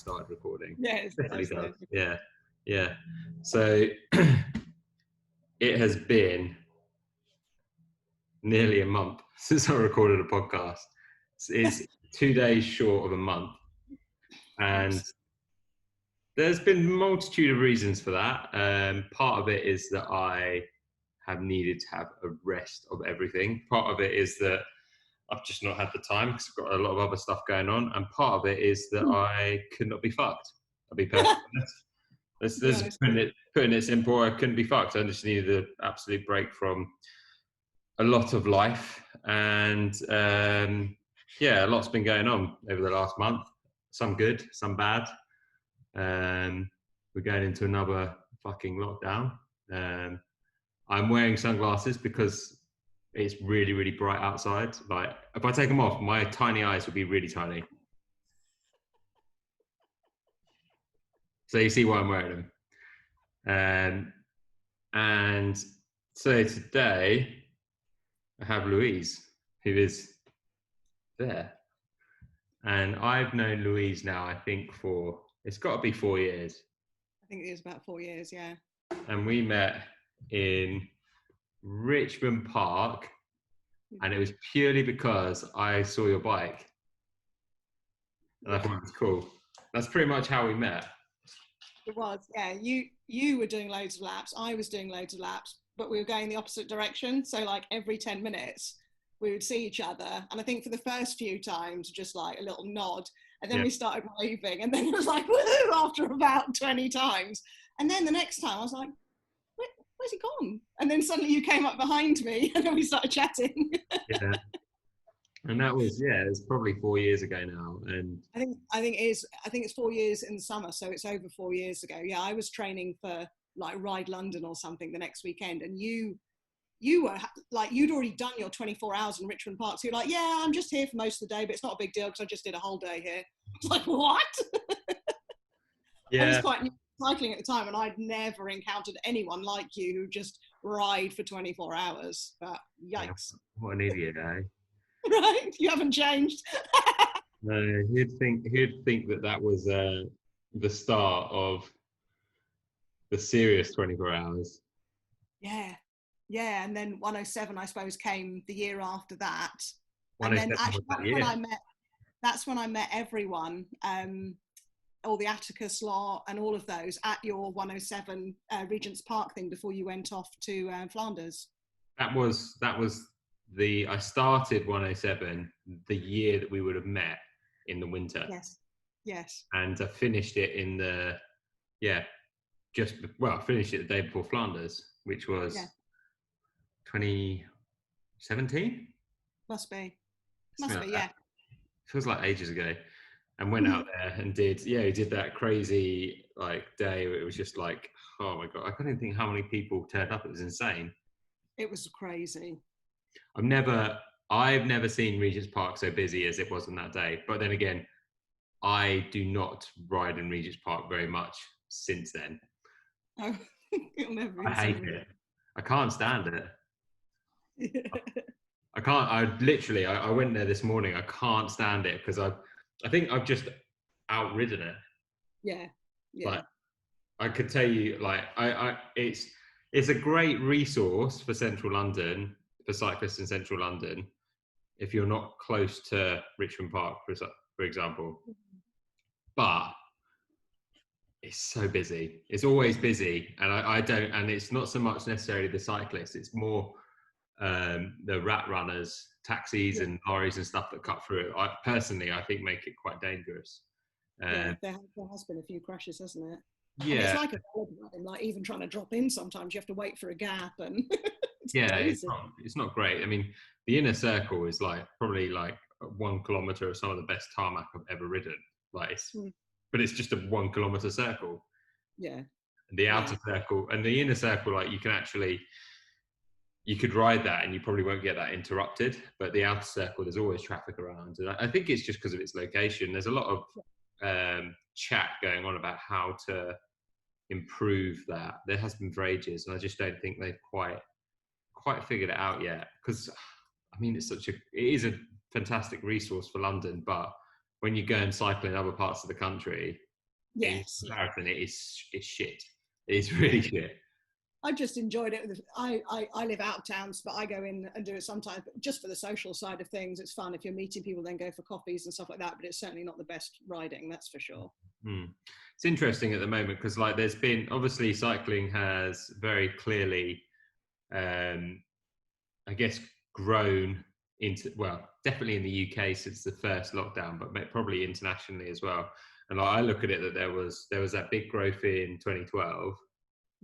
started recording. Yes, Definitely does. Yeah. So it has been nearly a month since I recorded a podcast. It's 2 days short of a month, and there's been a multitude of reasons for that. Part of it is that I have needed to have a rest of everything. Part of it is that I've just not had the time because I've got a lot of other stuff going on. And part of it is that I could not be fucked. I'll be perfectly honest. This is putting it simple. I couldn't be fucked. I just needed an absolute break from a lot of life. And a lot's been going on over the last month. Some good, some bad. We're going into another fucking lockdown. I'm wearing sunglasses because it's really, really bright outside. Like, if I take them off, my tiny eyes would be really tiny. So you see why I'm wearing them. And so today I have Louise, who is there. And I've known Louise now, I think, for, it's got to be 4 years. I think it is about 4 years, yeah. And we met in Richmond Park, and it was purely because I saw your bike and I thought it was cool. That's pretty much how we met. It was, yeah. You were doing loads of laps, I was doing loads of laps, but we were going the opposite direction. So like every 10 minutes we would see each other, and I think for the first few times just like a little nod, and then we started waving, and then it was like woohoo after about 20 times, and then the next time I was like, where's he gone? And then suddenly you came up behind me and then we started chatting. Yeah. And that was, it's probably 4 years ago now. And I think it's 4 years in the summer, so it's over 4 years ago. Yeah, I was training for like Ride London or something the next weekend, and you were like, you'd already done your 24 hours in Richmond Park, so you're like, yeah, I'm just here for most of the day, but it's not a big deal because I just did a whole day here. I was like, what? Yeah. I was quite new to cycling at the time, and I'd never encountered anyone like you who just ride for 24 hours. But yikes. What an idiot, eh? Right? You haven't changed. No, he'd think that was the start of the serious 24 hours. Yeah, and then 107, I suppose, came the year after that. And then 107 actually was that year. that's when I met everyone, all the Attacus lot and all of those at your 107 Regent's Park thing before you went off to Flanders. That was I started 107 the year that we would have met in the winter. Yes. And I finished it in finished it the day before Flanders, which was 2017. Must be, yeah. Feels like ages ago. And went out there and did that crazy like day where it was just like, oh my God, I couldn't think how many people turned up. It was insane. It was crazy. I've never seen Regent's Park so busy as it was on that day. But then again, I do not ride in Regent's Park very much since then. Oh, it'll never be. I hate it. I can't stand it. I can't. I went there this morning. I can't stand it because I think I've just outridden it. Yeah. Like, I could tell you, like, it's a great resource for Central London, for cyclists in Central London, if you're not close to Richmond Park, for example. But it's so busy. It's always busy, and I don't. And it's not so much necessarily the cyclists. It's more the rat runners, taxis and lorries and stuff that cut through it. I think make it quite dangerous. There has been a few crashes, hasn't it? Yeah. And it's like a run, like even trying to drop in sometimes you have to wait for a gap, and it's not great. I mean, the inner circle is probably 1 kilometer of some of the best tarmac I've ever ridden. But it's just a 1 kilometer circle. Yeah. And the outer circle and the inner circle, you could ride that and you probably won't get that interrupted. But the outer circle, there's always traffic around. And I think it's just because of its location. There's a lot of chat going on about how to improve that. There has been for ages, and I just don't think they've quite figured it out yet. Because I mean, it is a fantastic resource for London, but when you go and cycle in other parts of the country, in Yes, yeah. comparison, it's shit. It's really shit. I just enjoyed it. I live out of towns, but I go in and do it sometimes. But just for the social side of things, it's fun. If you're meeting people, then go for coffees and stuff like that. But it's certainly not the best riding, that's for sure. It's interesting at the moment because, like, there's been obviously cycling has very clearly, I guess, grown into, well, definitely in the UK since the first lockdown, but probably internationally as well. And like, I look at it that there was that big growth in 2012.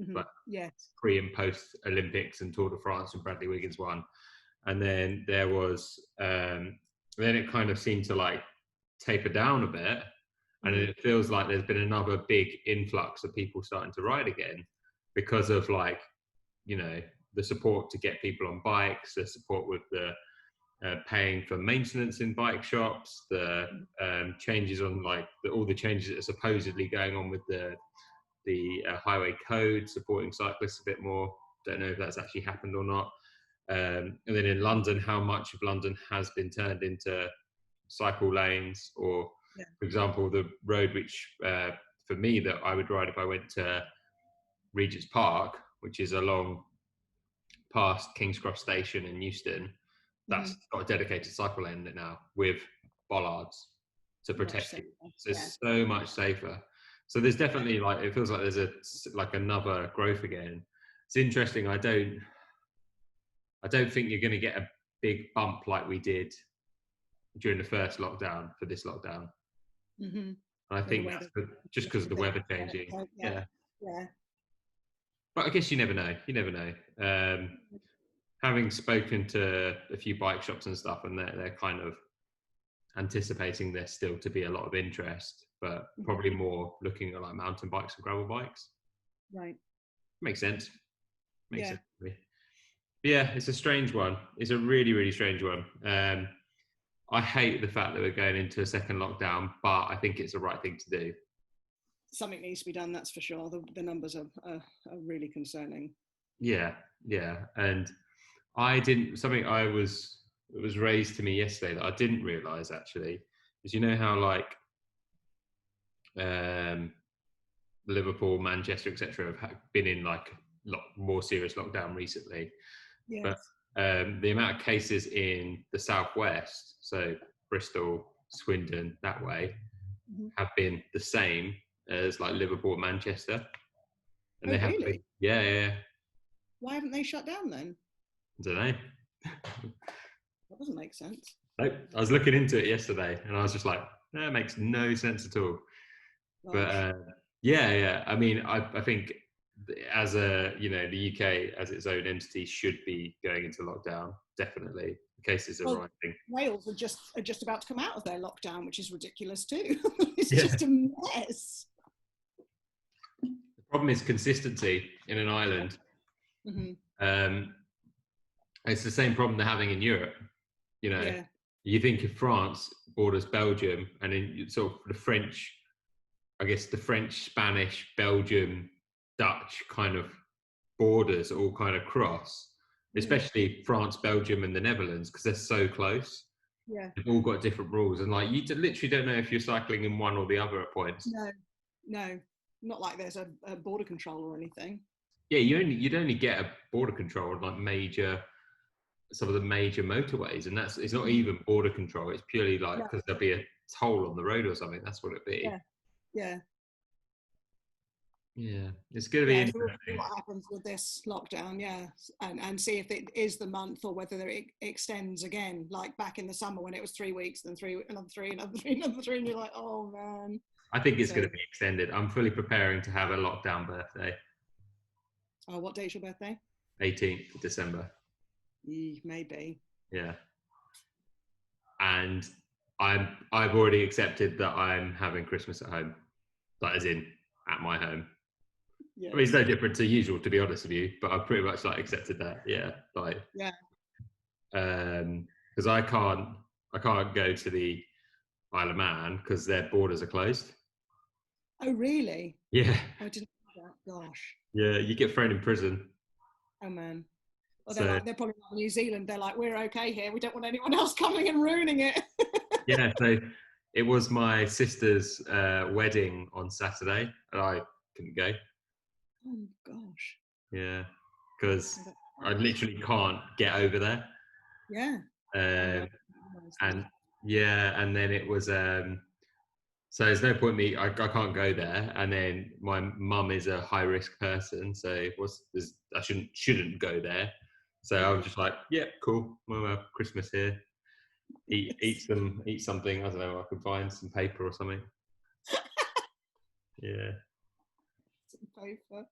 But Yes. pre and post Olympics and Tour de France, and Bradley Wiggins won, and then there was then it kind of seemed to like taper down a bit, and it feels like there's been another big influx of people starting to ride again because of, like, you know, the support to get people on bikes, the support with the paying for maintenance in bike shops, the changes on, like, all the changes that are supposedly going on with the highway code supporting cyclists a bit more. Don't know if that's actually happened or not. And then in London, how much of London has been turned into cycle lanes, or for example, the road which for me that I would ride if I went to Regent's Park, which is along past King's Cross Station in Euston, that's got a dedicated cycle lane in it now with bollards to protect you. So it's so much safer. So there's definitely, like, it feels like there's another growth again. It's interesting. I don't think you're going to get a big bump like we did during the first lockdown for this lockdown. And I think that's just because of the weather changing. Yeah. But I guess you never know. You never know. Having spoken to a few bike shops and stuff, and they're kind of anticipating there still to be a lot of interest, but probably more looking at like mountain bikes and gravel bikes. Right. Makes sense. Makes sense to me. Yeah, it's a strange one. It's a really, really strange one. I hate the fact that we're going into a second lockdown, but I think it's the right thing to do. Something needs to be done, that's for sure. The numbers are really concerning. Yeah. And it was raised to me yesterday that I didn't realise actually, is, you know how, like, Liverpool, Manchester, etc. have been in like a lot more serious lockdown recently. Yes. But the amount of cases in the southwest, so Bristol, Swindon, that way, have been the same as like Liverpool and Manchester. And they have really? Yeah. Why haven't they shut down then? I don't know. That doesn't make sense. Nope. I was looking into it yesterday and I was just like, that makes no sense at all. Gosh. But yeah. I mean, I think as the UK as its own entity should be going into lockdown. Definitely, the cases are rising. Wales are just about to come out of their lockdown, which is ridiculous too. It's just a mess. The problem is consistency in an island. It's the same problem they're having in Europe. You know, you think of France borders Belgium, and then sort of the French, I guess the French, Spanish, Belgium, Dutch kind of borders all kind of cross, especially France, Belgium, and the Netherlands, because they're so close. Yeah, they've all got different rules, and like you literally don't know if you're cycling in one or the other at points. No, not like there's a border control or anything. Yeah, you'd only get a border control on like some of the major motorways, and it's not even border control. It's purely like because there'll be a toll on the road or something. That's what it'd be. Yeah. It's going to be interesting. We'll see what happens with this lockdown, and see if it is the month or whether it extends again, like back in the summer when it was 3 weeks, then another three, and you're like, oh man. I think it's going to be extended. I'm fully preparing to have a lockdown birthday. Oh, what date's your birthday? 18th of December. Maybe. Yeah. And I've already accepted that I'm having Christmas at home, like as in at my home. Yeah. I mean, it's no different to usual, to be honest with you, but I've pretty much like accepted that. Because I can't go to the Isle of Man because their borders are closed. Oh, really? Yeah. I didn't know that. Gosh. Yeah, you get thrown in prison. Oh man. Well, they're probably like New Zealand. They're like, we're okay here. We don't want anyone else coming and ruining it. Yeah. So It was my sister's wedding on Saturday, and I couldn't go. Oh gosh. Yeah, because Oh, I literally can't get over there. yeah. Um, and That. yeah, and then it was so there's no point me. I can't go there, and then my mum is a high risk person, so I shouldn't go there. So I was just like, yeah, cool. We'll have Christmas here. Eat something. I don't know. I could find some paper or something. Yeah. Paper.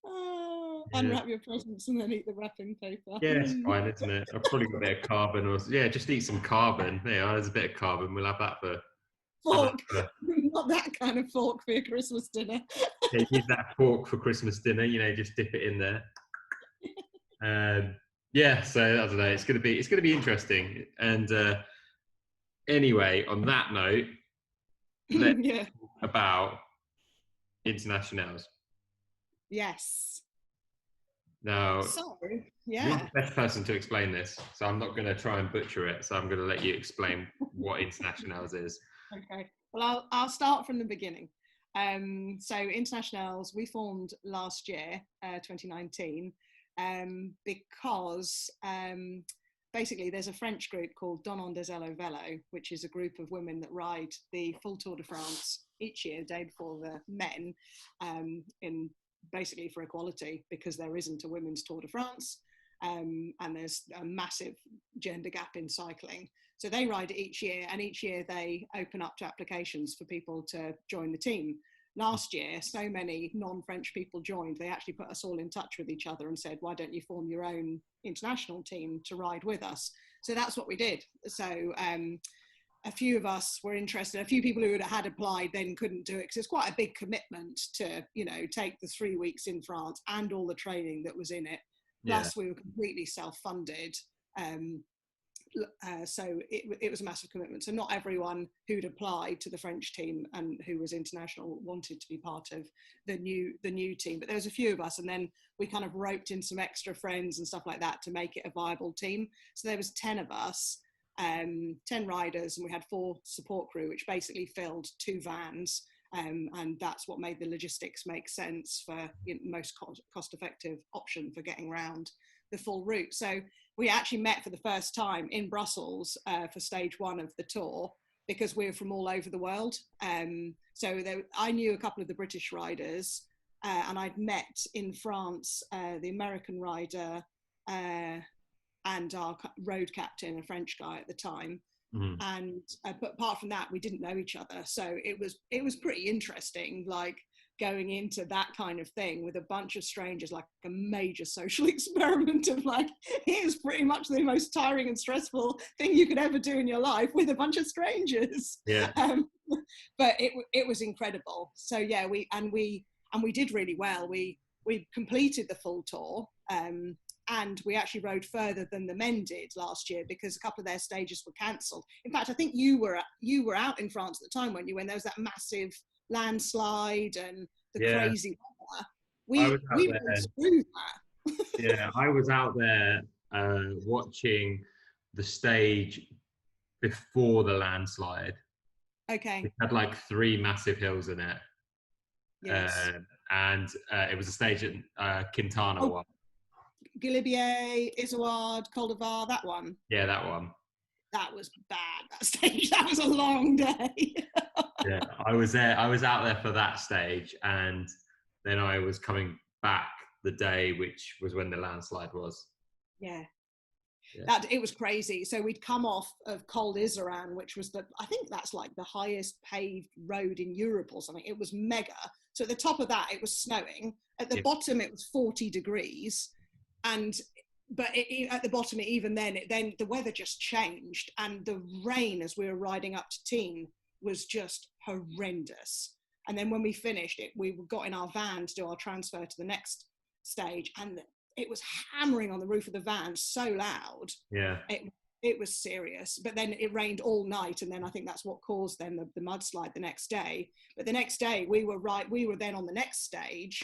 Oh, unwrap your presents and then eat the wrapping paper. Yeah, it's fine, isn't it? I've probably got a bit of carbon, or just eat some carbon. Yeah, there's a bit of carbon. We'll have that for. Fork. Not that kind of fork for your Christmas dinner. Yeah, use that fork for Christmas dinner. Just dip it in there. Yeah, so I don't know. It's gonna be interesting. And anyway, on that note, let's Yeah. talk about Internationelles. Yes. Now, So, you're yeah. the best person to explain this, so I'm not going to try and butcher it. So I'm going to let you explain what Internationales is. Okay. Well, I'll start from the beginning. So Internationelles, we formed last year, 2019, because basically there's a French group called Donnons des Ailes au Vélo, which is a group of women that ride the full Tour de France each year, day before the men, in basically for equality, because there isn't a women's Tour de France, and there's a massive gender gap in cycling. So they ride it each year, and each year they open up to applications for people to join the team. Last year, so many non-French people joined, they actually put us all in touch with each other and said, why don't you form your own international team to ride with us? So that's what we did. So a few of us were interested. A few people who had applied then couldn't do it because it's quite a big commitment to, take the 3 weeks in France and all the training that was in it. Plus, we were completely self-funded. So it was a massive commitment. So not everyone who'd applied to the French team and who was international wanted to be part of the new team. But there was a few of us, and then we kind of roped in some extra friends and stuff like that to make it a viable team. So there was 10 of us, 10 riders, and we had 4 support crew, which basically filled 2 vans. And that's what made the logistics make sense for most cost-effective option for getting around the full route. So we actually met for the first time in Brussels for stage 1 of the tour, because we're from all over the world. I knew a couple of the British riders, and I'd met in France the American rider and our road captain, a French guy at the time. Mm-hmm. And but apart from that, we didn't know each other. So it was pretty interesting, like going into that kind of thing with a bunch of strangers, like a major social experiment of like, here's pretty much the most tiring and stressful thing you could ever do in your life with a bunch of strangers. Yeah. But it was incredible. So yeah, we did really well. We completed the full tour. And we actually rode further than the men did last year because a couple of their stages were cancelled. In fact, I think you were out in France at the time, weren't you, when there was that massive landslide and the crazy weather. We went through that. Yeah, I was out there watching the stage before the landslide. Okay. It had like 3 massive hills in it. Yes. And it was a stage at Quintana one. Galibier, Izoard, Col de Var, that one. Yeah, that one. That was bad, that stage. That was a long day. Yeah, I was out there for that stage, and then I was coming back the day which was when the landslide was. Yeah. It was crazy. So we'd come off of Col d'Izoard, which was I think that's like the highest paved road in Europe or something. It was mega. So at the top of that, it was snowing. At the bottom, it was 40 degrees. But at the bottom, even then the weather just changed, and the rain as we were riding up to Tignes was just horrendous. And then when we finished it, we got in our van to do our transfer to the next stage, and it was hammering on the roof of the van so loud. Yeah, it was serious. But then it rained all night, and then I think that's what caused then the mudslide the next day. But the next day we were then on the next stage,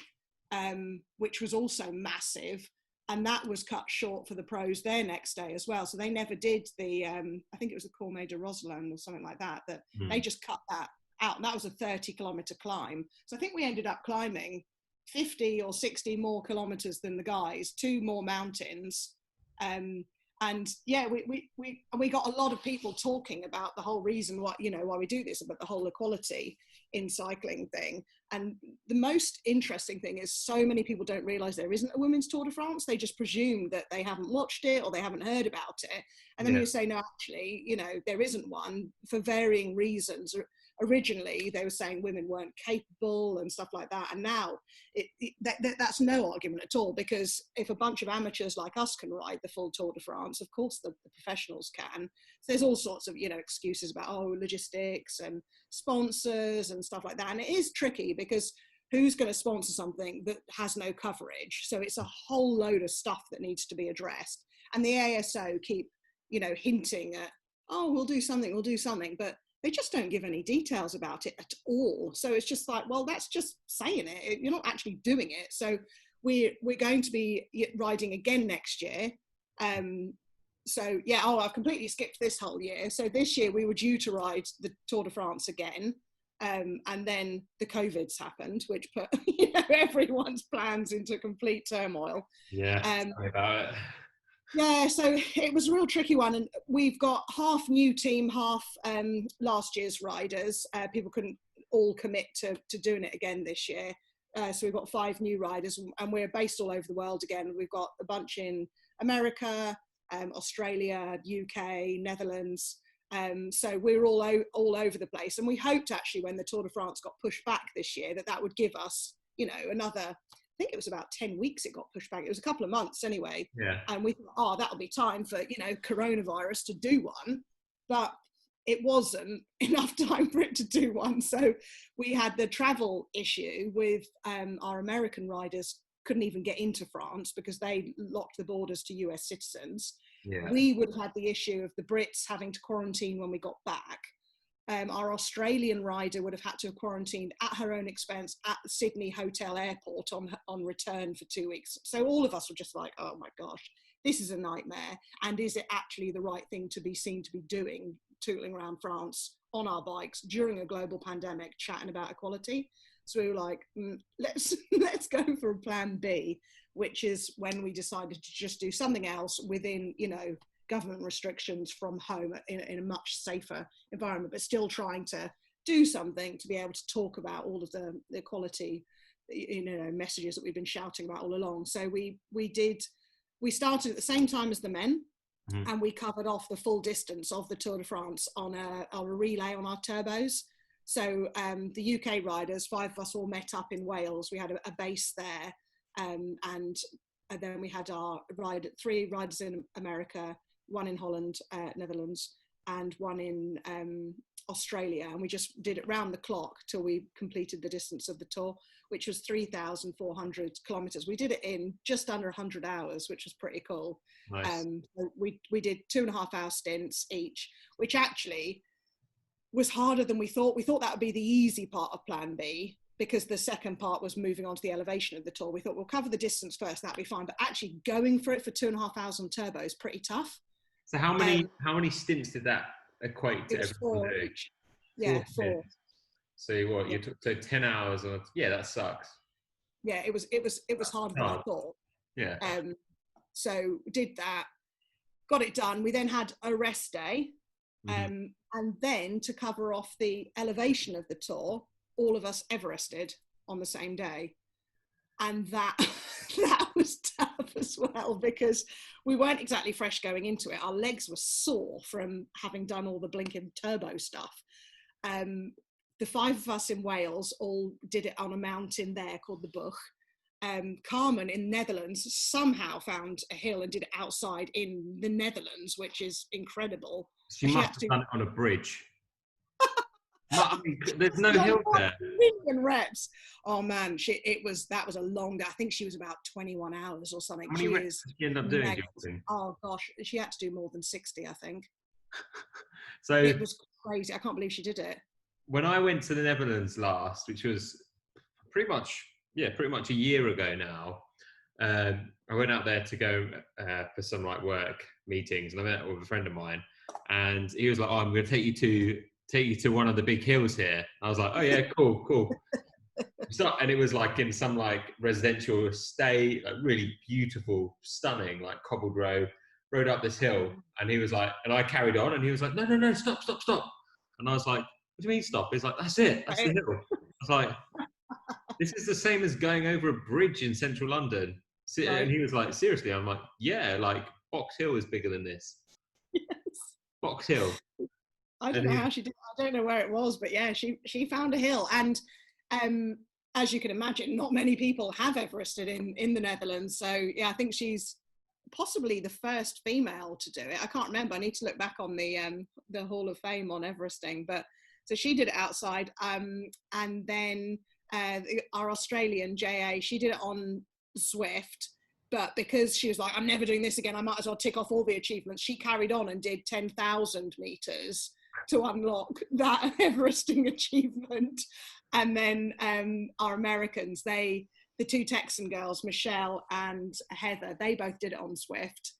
which was also massive. and that was cut short for the pros their next day as well. So they never did the, I think it was the Cormet de Roseland or something like that, they just cut that out. And that was a 30-kilometer climb. So I think we ended up climbing 50 or 60 more kilometers than the guys, 2 more mountains. And yeah, we got a lot of people talking about the whole reason why we do this, about the whole equality in cycling thing. And the most interesting thing is so many people don't realize there isn't a women's Tour de France. They just presume that they haven't watched it or they haven't heard about it. And then you say, no, actually, there isn't one for varying reasons. Originally, they were saying women weren't capable and stuff like that. And now that's no argument at all, because if a bunch of amateurs like us can ride the full Tour de France, of course the professionals can. So there's all sorts of, excuses about, logistics and sponsors and stuff like that. And it is tricky because who's going to sponsor something that has no coverage? So it's a whole load of stuff that needs to be addressed. And the ASO keep, hinting at, we'll do something. But they just don't give any details about it at all. So it's just like, well, that's just saying it. You're not actually doing it. So we're going to be riding again next year. So yeah, I've completely skipped this whole year. So this year we were due to ride the Tour de France again. And then the COVID's happened, which put everyone's plans into complete turmoil. Yeah, tell me about it. Yeah, so it was a real tricky one, and we've got half new team, half last year's riders. People couldn't all commit to doing it again this year. So we've got 5 new riders, and we're based all over the world again. We've got a bunch in America, Australia, UK, Netherlands. So we're all over the place. And we hoped actually when the Tour de France got pushed back this year that would give us, another, I think it was about 10 weeks it got pushed back. It was a couple of months anyway. Yeah. And we thought, that'll be time for, coronavirus to do one. But it wasn't enough time for it to do one. So we had the travel issue with our American riders couldn't even get into France because they locked the borders to US citizens. Yeah. We would have had the issue of the Brits having to quarantine when we got back. Our Australian rider would have had to have quarantined at her own expense at the Sydney Hotel Airport on return for 2 weeks. So all of us were just like, oh my gosh, this is a nightmare. And is it actually the right thing to be seen to be doing, tootling around France on our bikes during a global pandemic, chatting about equality? So we were like, let's go for a plan B, which is when we decided to just do something else within, government restrictions from home in a much safer environment, but still trying to do something to be able to talk about all of the equality, messages that we've been shouting about all along. So we started at the same time as the men, and we covered off the full distance of the Tour de France on a relay on our turbos. So the UK riders, 5 of us all met up in Wales. We had a base there, and then we had our 3 riders in America, 1 in Holland, Netherlands, and 1 in Australia. And we just did it round the clock till we completed the distance of the tour, which was 3,400 kilometers. We did it in just under 100 hours, which was pretty cool. Nice. We did 2.5-hour stints each, which actually was harder than we thought. We thought that would be the easy part of plan B, because the second part was moving on to the elevation of the tour. We thought we'll cover the distance first, that'd be fine. But actually going for it for 2.5 hours on turbo is pretty tough. So how many stints did that equate to? It was 4 each. Yeah, 4. So what, you took 10 hours on? Yeah, that sucks. Yeah, it was harder than I thought. Yeah. So did that, got it done. We then had a rest day, and then to cover off the elevation of the tour, all of us Everested on the same day. And that was tough as well, because we weren't exactly fresh going into it. Our legs were sore from having done all the blinking turbo stuff. The 5 of us in Wales all did it on a mountain there called the Buch. Carmen in Netherlands somehow found a hill and did it outside in the Netherlands, which is incredible. She must have done it on a bridge. I mean, there's no hill there. Million reps. Oh man, that was a long day. I think she was about 21 hours or something. How many reps did she end up doing? Oh gosh, she had to do more than 60, I think. So it was crazy. I can't believe she did it. When I went to the Netherlands last, which was pretty much a year ago now, I went out there to go for some like work meetings, and I met with a friend of mine, and he was like, "Oh, I'm going to take you to one of the big hills here." I was like, "Oh yeah, cool." So, and it was like in some like residential estate, like really beautiful, stunning, like cobbled road. Rode up this hill, and he was like, and I carried on, and he was like, "No, stop." And I was like, "What do you mean stop?" He's like, "That's it, that's the hill." I was like, "This is the same as going over a bridge in central London." Right. And he was like, "Seriously?" I'm like, "Yeah, like Box Hill is bigger than this. Yes. Box Hill." I don't And know he, how she did. I don't know where it was, but yeah, she found a hill, and um, as you can imagine, not many people have Everested in the Netherlands. So yeah, I think she's possibly the first female to do it. I can't remember. I need to look back on the Hall of Fame on Everesting, but so she did it outside, and then our Australian JA, she did it on Swift. But because she was like, I'm never doing this again, I might as well tick off all the achievements, she carried on and did 10,000 meters to unlock that Everesting achievement. And then our Americans, the two Texan girls, Michelle and Heather, they both did it on Swift,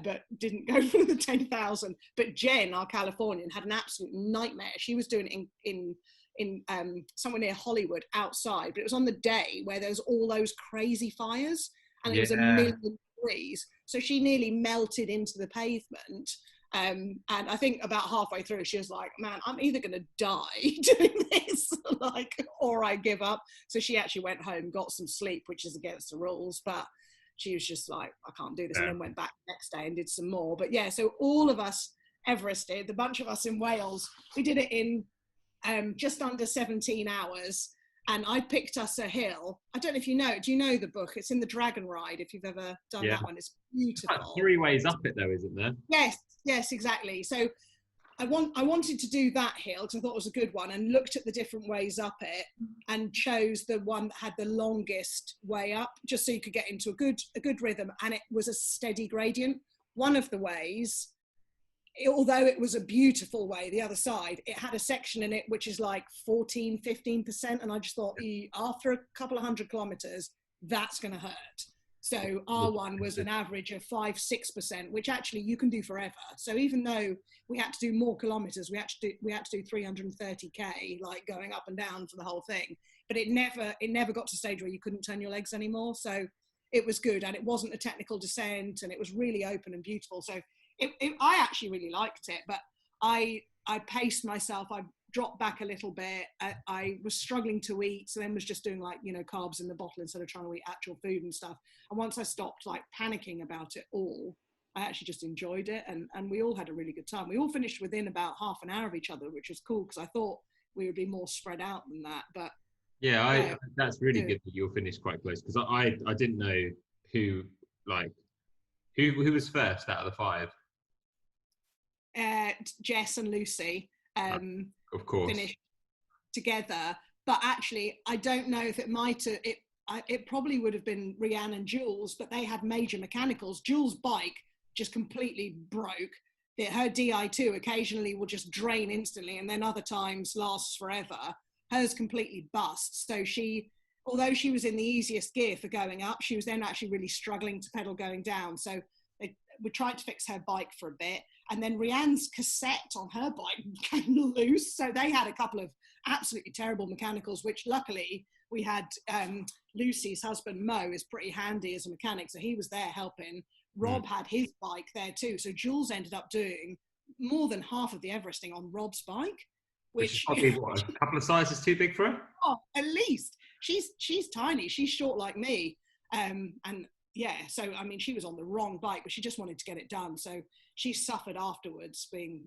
but didn't go for the 10,000. But Jen, our Californian, had an absolute nightmare. She was doing it in somewhere near Hollywood outside, but it was on the day where there was all those crazy fires, and it was a yeah, million degrees. So she nearly melted into the pavement. And I think about halfway through, she was like, "Man, I'm either going to die doing this, like, or I give up." So she actually went home, got some sleep, which is against the rules, but she was just like, "I can't do this," and then went back the next day and did some more. But yeah, so all of us Everested, the bunch of us in Wales, we did it in just under 17 hours. And I picked us a hill. I don't know if you know, do you know the book? It's in the Dragon Ride, if you've ever done yeah. that one. It's It's like beautiful. 3 ways up it though, isn't there? Yes, exactly. So I wanted to do that hill because I thought it was a good one, and looked at the different ways up it and chose the one that had the longest way up, just so you could get into a good rhythm, and it was a steady gradient. One of the ways, although it was a beautiful way, the other side, it had a section in it which is like 15%, and I just thought, after a couple of 100 kilometers, that's going to hurt. So our one was an average of 5-6%, which actually you can do forever. So even though we had to do more kilometers, we had to do 330k, like going up and down for the whole thing, but it never got to a stage where you couldn't turn your legs anymore. So it was good, and it wasn't a technical descent, and it was really open and beautiful. So I actually really liked it, but I paced myself. I dropped back a little bit. I was struggling to eat, so then was just doing like, carbs in the bottle instead of trying to eat actual food and stuff. And once I stopped like panicking about it all, I actually just enjoyed it, and we all had a really good time. We all finished within about half an hour of each other, which was cool because I thought we would be more spread out than that. But Yeah, that's really good that you'll finish quite close, because I didn't know who like who was first out of the five. Jess and Lucy Of course. finished together, but actually I don't know if it probably would have been Rianne and Jules, but they had major mechanicals. Jules' bike just completely broke. Her Di2 occasionally will just drain instantly, and then other times lasts forever. Hers completely busts. So although she was in the easiest gear for going up, she was then actually really struggling to pedal going down. So we tried to fix her bike for a bit, and then Rianne's cassette on her bike came loose. So they had a couple of absolutely terrible mechanicals, which luckily we had Lucy's husband Mo is pretty handy as a mechanic, so he was there helping. Rob had his bike there too, so Jules ended up doing more than half of the Everesting on Rob's bike, which probably what, a couple of sizes too big for her. Oh, at least she's tiny. She's short like me, and yeah. So I mean, she was on the wrong bike, but she just wanted to get it done. So she suffered afterwards, being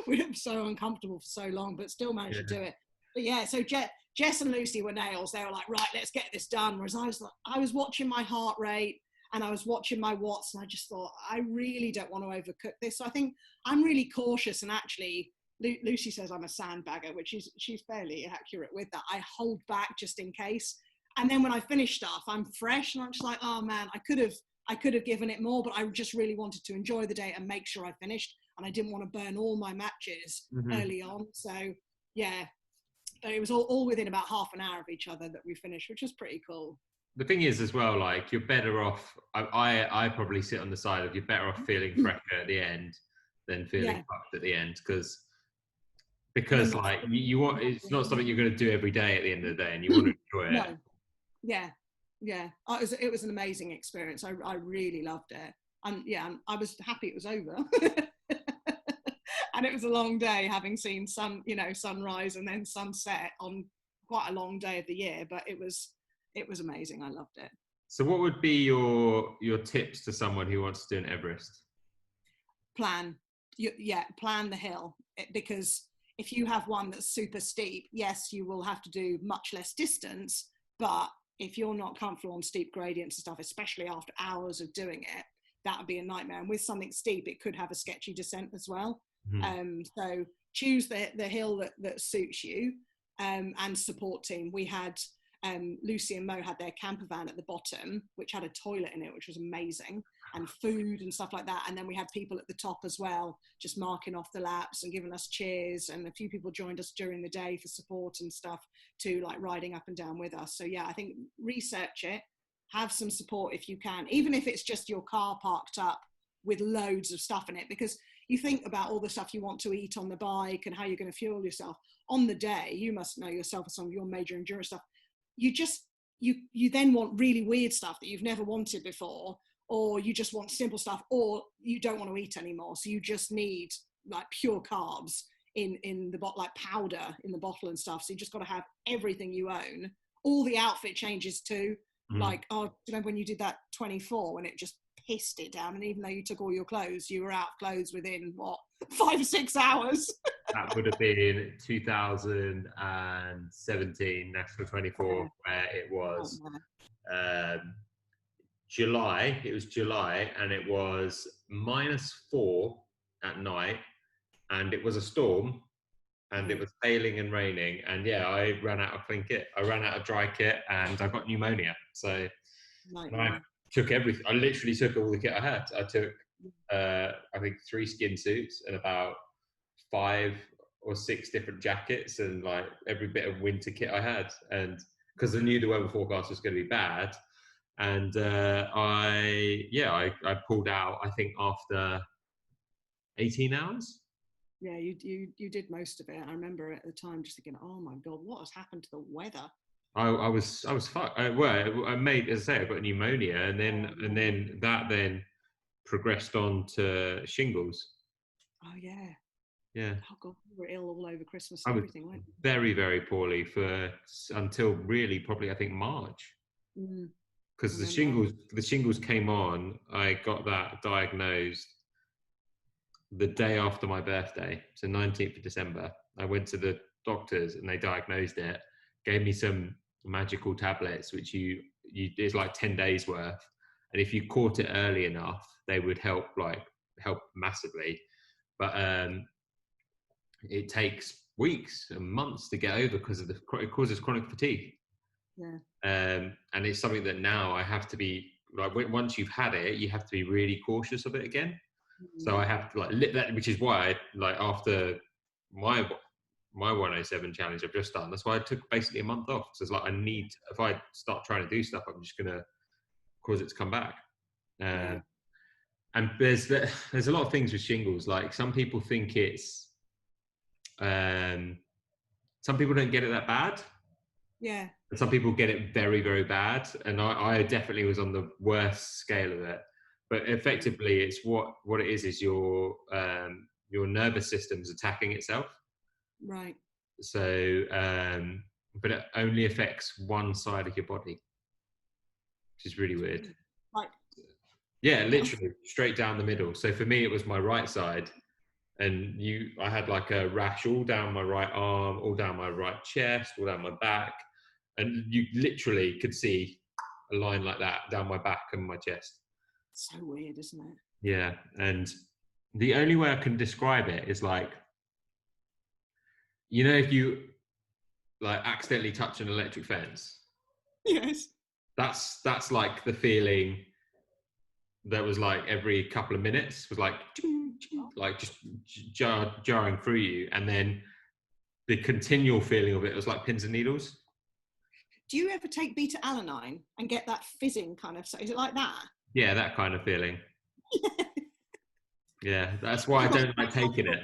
we were so uncomfortable for so long, but still managed to do it. But yeah, so Jess and Lucy were nails. They were like, right, let's get this done. Whereas I was watching my heart rate and I was watching my watts, and I just thought, I really don't want to overcook this. So I think I'm really cautious, and actually Lucy says I'm a sandbagger, which she's fairly accurate with that. I hold back just in case. And then when I finish stuff, I'm fresh, and I'm just like, oh man, I could have given it more, but I just really wanted to enjoy the day and make sure I finished. And I didn't want to burn all my matches early on. So yeah, but it was all within about half an hour of each other that we finished, which was pretty cool. the thing is as well, like you're better off. I probably sit on the side of you're better off feeling fresher at the end than feeling Yeah. fucked at the end And then because not like you want, it's not something you're going to do every day at the end of the day, and you want to enjoy it. no. Yeah. Yeah. It was an amazing experience. I really loved it. And yeah, I was happy it was over. And it was a long day, having seen sunrise and then sunset on quite a long day of the year, but it was amazing. I loved it. So, what would be your tips to someone who wants to do an Everest? Plan the hill, because if you have one that's super steep, yes, you will have to do much less distance, but if you're not comfortable on steep gradients and stuff, especially after hours of doing it, that would be a nightmare. And with something steep, it could have a sketchy descent as well. So choose the hill that suits you, and support team. We had Lucy and Mo had their camper van at the bottom, which had a toilet in it, which was amazing, and food and stuff like that. And then we had people at the top as well, just marking off the laps and giving us cheers. And a few people joined us during the day for support and stuff too, like riding up and down with us. So yeah, I think research it, have some support if you can, even if it's just your car parked up with loads of stuff in it, because you think about all the stuff you want to eat on the bike and how you're going to fuel yourself on the day. You must know yourself as some of your major endurance stuff. You then want really weird stuff that you've never wanted before, or you just want simple stuff, or you don't want to eat anymore. So you just need like pure carbs in the bottle, like powder in the bottle and stuff. So you just got to have everything you own. All the outfit changes too. Like, remember when you did that 24 when it just pissed it down, and even though you took all your clothes, you were out of clothes within 5 or 6 hours. That would have been 2017 National 24, where it was July. It was July, and it was -4 at night, and it was a storm, and it was hailing and raining. And yeah, I ran out of clean kit. I ran out of dry kit, and I got pneumonia. So I took everything. I literally took all the kit I had. I took, I think, 3 skin suits and about 5 or 6 different jackets and like every bit of winter kit I had. And because I knew the weather forecast was going to be bad. And I pulled out, I think, after 18 hours. Yeah, you did most of it. I remember at the time just thinking, oh my God, what has happened to the weather? I was fucked. Well, I made, as I say, I got pneumonia, and then that progressed on to shingles. Oh yeah. Yeah. Oh God, we were ill all over Christmas I and was everything, weren't we? very, very poorly until really probably I think March. Because the shingles came on. I got that diagnosed the day after my birthday, so 19th of December. I went to the doctors and they diagnosed it, gave me some magical tablets, which it's like 10 days worth. And if you caught it early enough, they would help massively. But it takes weeks and months to get over because it causes chronic fatigue. Yeah. And it's something that now I have to be like, once you've had it, you have to be really cautious of it again. So I have to like that, which is why after my 107 challenge I've just done, that's why I took basically a month off. So it's like if I start trying to do stuff, I'm just gonna cause it to come back. And there's a lot of things with shingles. Like some people think it's some people don't get it that bad. Yeah. And some people get it very, very bad. And I definitely was on the worst scale of it. But effectively, it's what it is your nervous system's attacking itself. Right. So, but it only affects one side of your body, which is really weird. Like, yeah, literally straight down the middle. So for me, it was my right side. And I had like a rash all down my right arm, all down my right chest, all down my back. And you literally could see a line like that down my back and my chest. So weird, isn't it? Yeah. And the only way I can describe it is like, if you like accidentally touch an electric fence. Yes. That's like the feeling that was like every couple of minutes was like just jarring through you. And then the continual feeling of it was like pins and needles. do you ever take beta alanine and get that fizzing kind of? Is it like that? Yeah, that kind of feeling. Yeah, that's why I don't like taking it.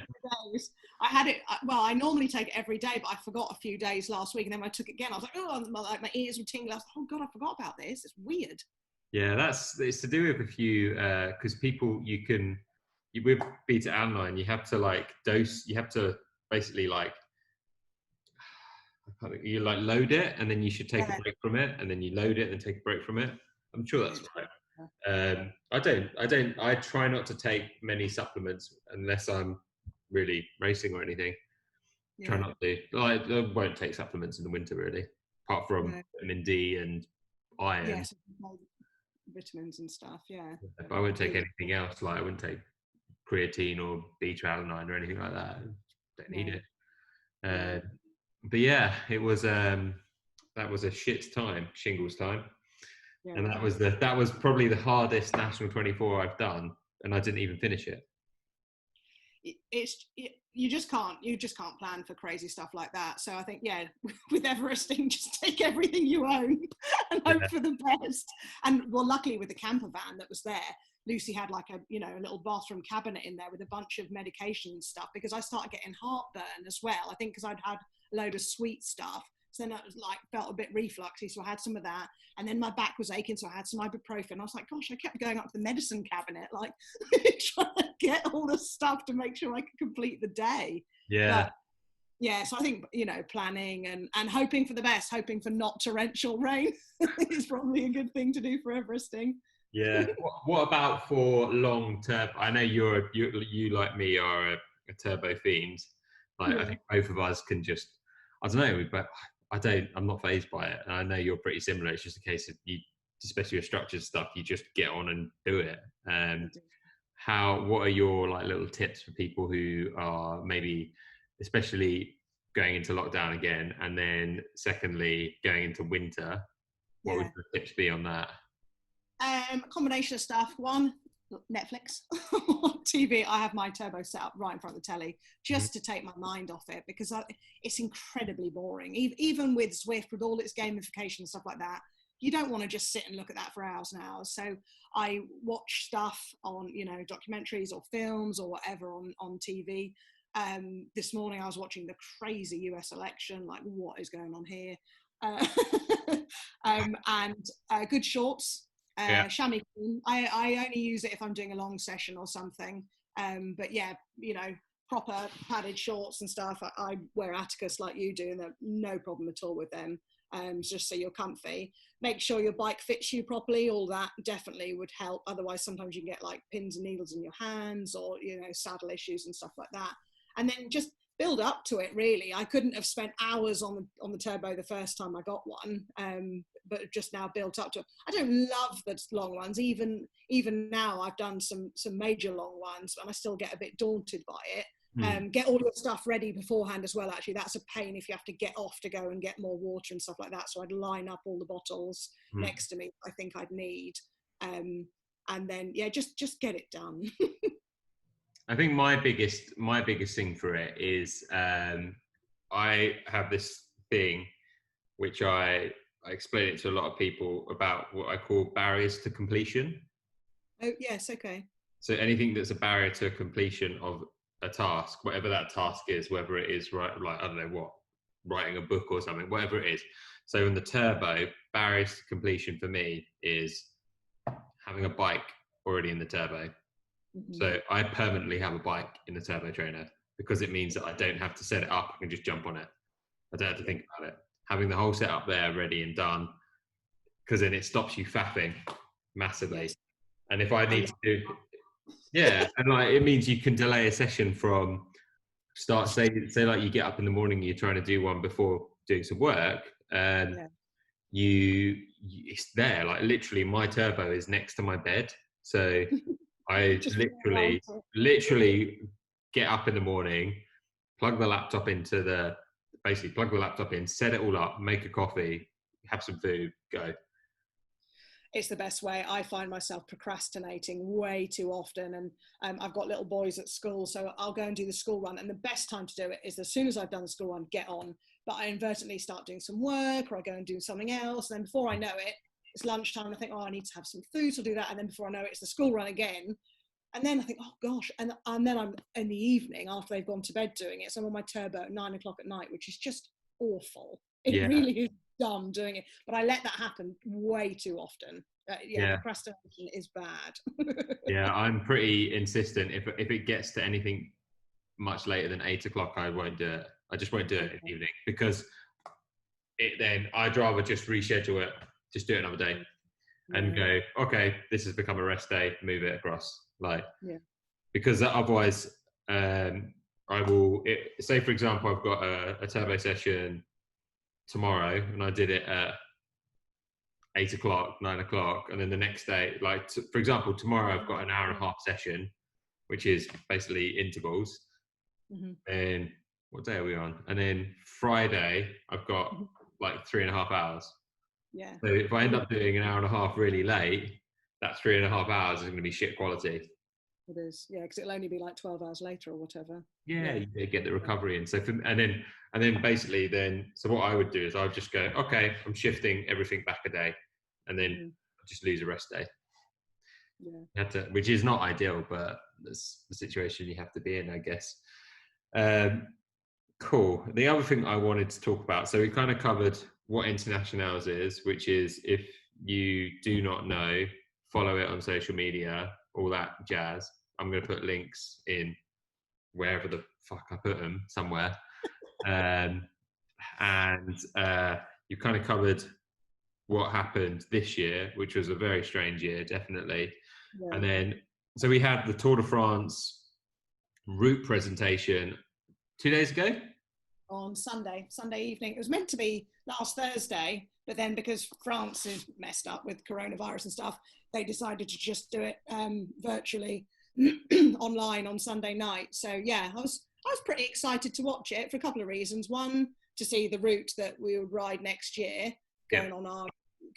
I had it. Well, I normally take it every day, but I forgot a few days last week, and then when I took it again, I was like, oh, my ears were tingling. I was like, oh god, I forgot about this. It's weird. Yeah, it's to do with a few because people with beta alanine you have to like dose. You have to basically like you like load it and then you should take a break from it, and then you load it and then take a break from it. I'm sure that's right. I try not to take many supplements unless I'm really racing or anything. Try not to. I won't take supplements in the winter really, apart from vitamin D and iron. Yes, vitamins and stuff. Yeah. But I won't take anything else. Like I wouldn't take creatine or beta alanine or anything like that. Don't need it. But yeah, it was that was a shit time, shingles time. Yeah. And that was probably the hardest National 24 I've done, and I didn't even finish it. You just can't plan for crazy stuff like that. So I think with Everesting, just take everything you own and hope for the best. And well, luckily with the camper van that was there, Lucy had like a little bathroom cabinet in there with a bunch of medication and stuff, because I started getting heartburn as well. I think because I'd had a load of sweet stuff. So then I was like, felt a bit refluxy. So I had some of that. And then my back was aching. So I had some ibuprofen. I was like, gosh, I kept going up to the medicine cabinet, like trying to get all the stuff to make sure I could complete the day. Yeah. But, so I think, planning and hoping for the best, hoping for not torrential rain is probably a good thing to do for Everesting. Yeah. What about for long term? I know you like me are a turbo fiend. Like I think both of us can just, I don't know, but I'm not fazed by it. And I know you're pretty similar. It's just a case of you, especially with structured stuff, you just get on and do it. What are your like little tips for people who are maybe, especially going into lockdown again, and then secondly, going into winter? What would the tips be on that? A combination of stuff. One, Netflix, TV. I have my turbo set up right in front of the telly just to take my mind off it, because it's incredibly boring. Even with Zwift, with all its gamification and stuff like that, you don't want to just sit and look at that for hours and hours. So I watch stuff on, documentaries or films or whatever on TV. This morning I was watching the crazy US election, like what is going on here? And good shorts. Chamois cream. I only use it if I'm doing a long session or something. But proper padded shorts and stuff. I wear Attacus like you do, and there's no problem at all with them. Just so you're comfy. Make sure your bike fits you properly. All that definitely would help. Otherwise, sometimes you can get like pins and needles in your hands, or saddle issues and stuff like that. And then just build up to it. Really, I couldn't have spent hours on the turbo the first time I got one, but just now built up to it. I don't love the long ones. Even now, I've done some major long ones, and I still get a bit daunted by it. Get all your stuff ready beforehand as well. Actually, that's a pain if you have to get off to go and get more water and stuff like that. So I'd line up all the bottles next to me. I think I'd need, and then just get it done. I think my biggest thing for it is I have this thing which I explain it to a lot of people about, what I call barriers to completion. Oh yes, okay. So anything that's a barrier to completion of a task, whatever that task is, whether it is I don't know what, writing a book or something, whatever it is. So in the turbo, barriers to completion for me is having a bike already in the turbo. So I permanently have a bike in the turbo trainer, because it means that I don't have to set it up. I can just jump on it. I don't have to think about it. Having the whole setup there ready and done, because then it stops you faffing massively. Yes. And if I need to do, and like it means you can delay a session from start. Say like you get up in the morning, you're trying to do one before doing some work, and it's there. Like literally, my turbo is next to my bed, so. I literally get up in the morning, plug the laptop in, set it all up, make a coffee, have some food, go. It's the best way. I find myself procrastinating way too often, and I've got little boys at school, so I'll go and do the school run, and the best time to do it is as soon as I've done the school run, get on, but I inadvertently start doing some work, or I go and do something else. And then before I know it, it's lunchtime, and I think, oh, I need to have some food, so I'll do that. And then before I know it, it's the school run again. And then I think, oh gosh, and then I'm in the evening after they've gone to bed doing it. So I'm on my turbo at 9 o'clock at night, which is just awful. It really is dumb doing it. But I let that happen way too often. Procrastination is bad. Yeah, I'm pretty insistent. If it gets to anything much later than 8 o'clock, I won't do it. I just won't do it in the evening, because then I'd rather just reschedule it, just do it another day, and go, okay, this has become a rest day, move it across. Because otherwise, I will. Say for example, I've got a turbo session tomorrow, and I did it at 8 o'clock, 9 o'clock, and then the next day, for example, tomorrow I've got an hour and a half session, which is basically intervals. And what day are we on? And then Friday I've got like 3.5 hours. So if I end up doing an hour and a half really late, that 3.5 hours is going to be shit quality. It is, because it'll only be like 12 hours later or whatever. You get the recovery in. So and then basically so what I would do is I would just go, okay, I'm shifting everything back a day, and then just lose a rest day. Which is not ideal, but that's the situation you have to be in, I guess. Cool. The other thing I wanted to talk about, so we kind of covered what Internationelles is, which is, if you do not know, follow it on social media, all that jazz. I'm going to put links in wherever the fuck I put them, somewhere. And you kind of covered what happened this year, which was a very strange year, definitely. And then, so we had the Tour de France route presentation 2 days ago? On Sunday evening. It was meant to be last Thursday, but then because France is messed up with coronavirus and stuff, they decided to just do it virtually online on Sunday night. So I was pretty excited to watch it for a couple of reasons. One, to see the route that we would ride next year, going on our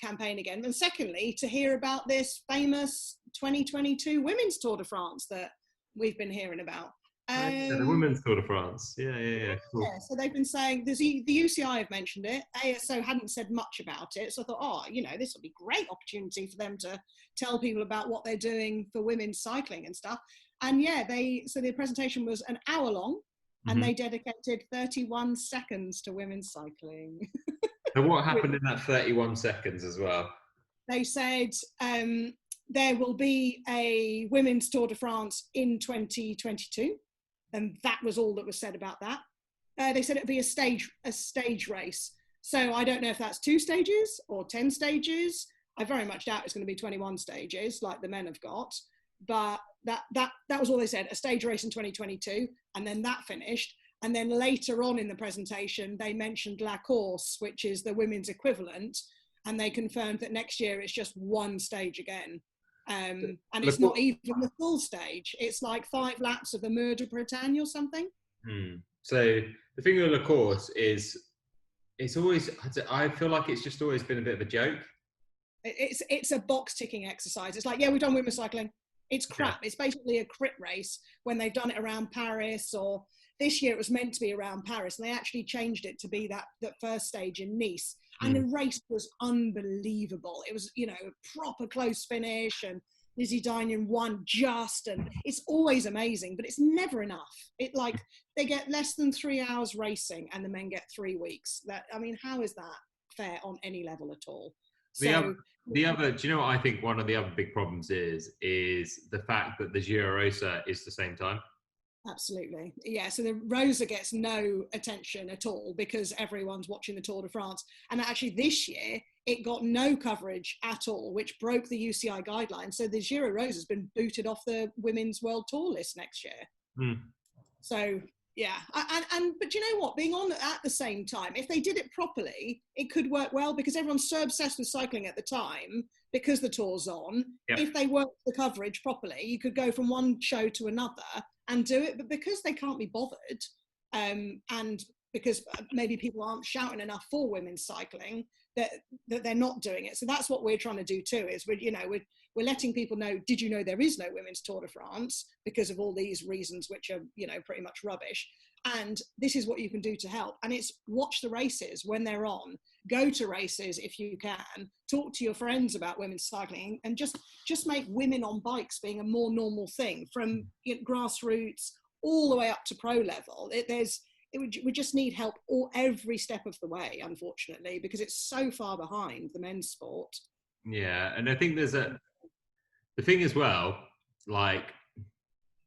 campaign again. And secondly, to hear about this famous 2022 Women's Tour de France that we've been hearing about. The Women's Tour de France. Cool. So they've been saying, the UCI have mentioned it. ASO hadn't said much about it. So I thought, this will be a great opportunity for them to tell people about what they're doing for women's cycling and stuff. And so the presentation was an hour long, and they dedicated 31 seconds to women's cycling. So what happened in that 31 seconds as well? They said there will be a Women's Tour de France in 2022. And that was all that was said about that. They said it'd be a stage race. So I don't know if that's 2 stages or 10 stages. I very much doubt it's going to be 21 stages like the men have got. But that was all they said, a stage race in 2022. And then that finished. And then later on in the presentation, they mentioned La Course, which is the women's equivalent. And they confirmed that next year it's just 1 stage again. And it's not even the full stage. It's like 5 laps of the Mur de Bretagne or something. So the thing with La Course is, it's always, I feel like it's just always been a bit of a joke. It's a box ticking exercise. It's like, we've done women's cycling. It's crap. It's basically a crit race when they've done it around Paris, or this year it was meant to be around Paris, and they actually changed it to be that first stage in Nice. And the race was unbelievable. It was, a proper close finish, and Lizzie Dinan won and it's always amazing, but it's never enough. They get less than 3 hours racing, and the men get 3 weeks. How is that fair on any level at all? The other, do you know what I think one of the other big problems is the fact that the Giro Rosa is the same time? Absolutely. So the Rosa gets no attention at all because everyone's watching the Tour de France. And actually this year, it got no coverage at all, which broke the UCI guidelines. So the Giro Rosa has been booted off the Women's World Tour list next year. So, but you know what? Being on at the same time, if they did it properly, it could work well, because everyone's so obsessed with cycling at the time because the Tour's on. If they worked the coverage properly, you could go from one show to another and do it. But because they can't be bothered, and because maybe people aren't shouting enough for women's cycling, that they're not doing it. So that's what we're trying to do too, is we're letting people know, did you know there is no women's Tour de France because of all these reasons, which are, pretty much rubbish. And this is what you can do to help. And it's watch the races when they're on, go to races if you can, talk to your friends about women's cycling, and just make women on bikes being a more normal thing, from grassroots all the way up to pro level. We just need help every step of the way, unfortunately, because it's so far behind the men's sport. Yeah, and I think the thing as well, like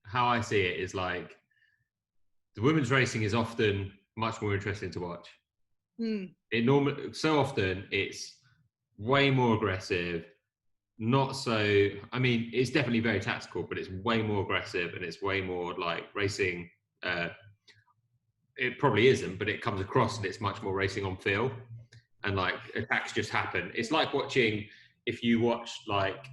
how I see it is like the women's racing is often much more interesting to watch. So often it's way more aggressive, not so, I mean, it's definitely very tactical, but it's way more aggressive and it's way more like racing. It probably isn't, but it comes across and it's much more racing on feel, and like attacks just happen. It's like watching, if you watch like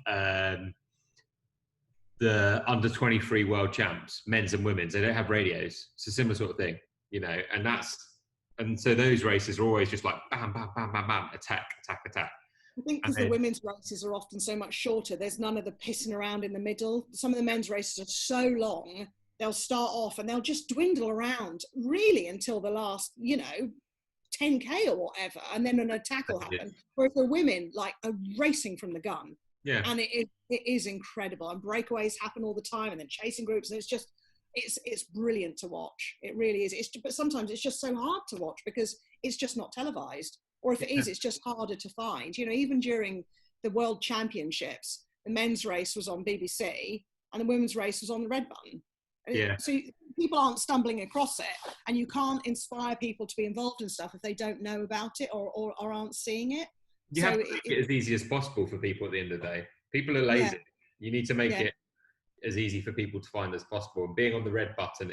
the under 23 world champs, men's and women's, they don't have radios. It's a similar sort of thing, and so those races are always just like bam, bam, bam, bam, bam, attack, attack, attack. I think because the women's races are often so much shorter, there's none of the pissing around in the middle. Some of the men's races are so long, they'll start off and they'll just dwindle around really until the last, 10K or whatever, and then an attack will happen. Whereas the women are racing from the gun. Yeah. And it is incredible. And breakaways happen all the time, and then chasing groups, and it's brilliant to watch. It really is. But sometimes it's just so hard to watch because it's just not televised. Or if it is, it's just harder to find. Even during the World Championships, the men's race was on BBC and the women's race was on the Red Button. Yeah. So people aren't stumbling across it, and you can't inspire people to be involved in stuff if they don't know about it or aren't seeing it. You have to make it as easy as possible for people at the end of the day. People are lazy. Yeah. You need to make it as easy for people to find as possible. And being on the Red Button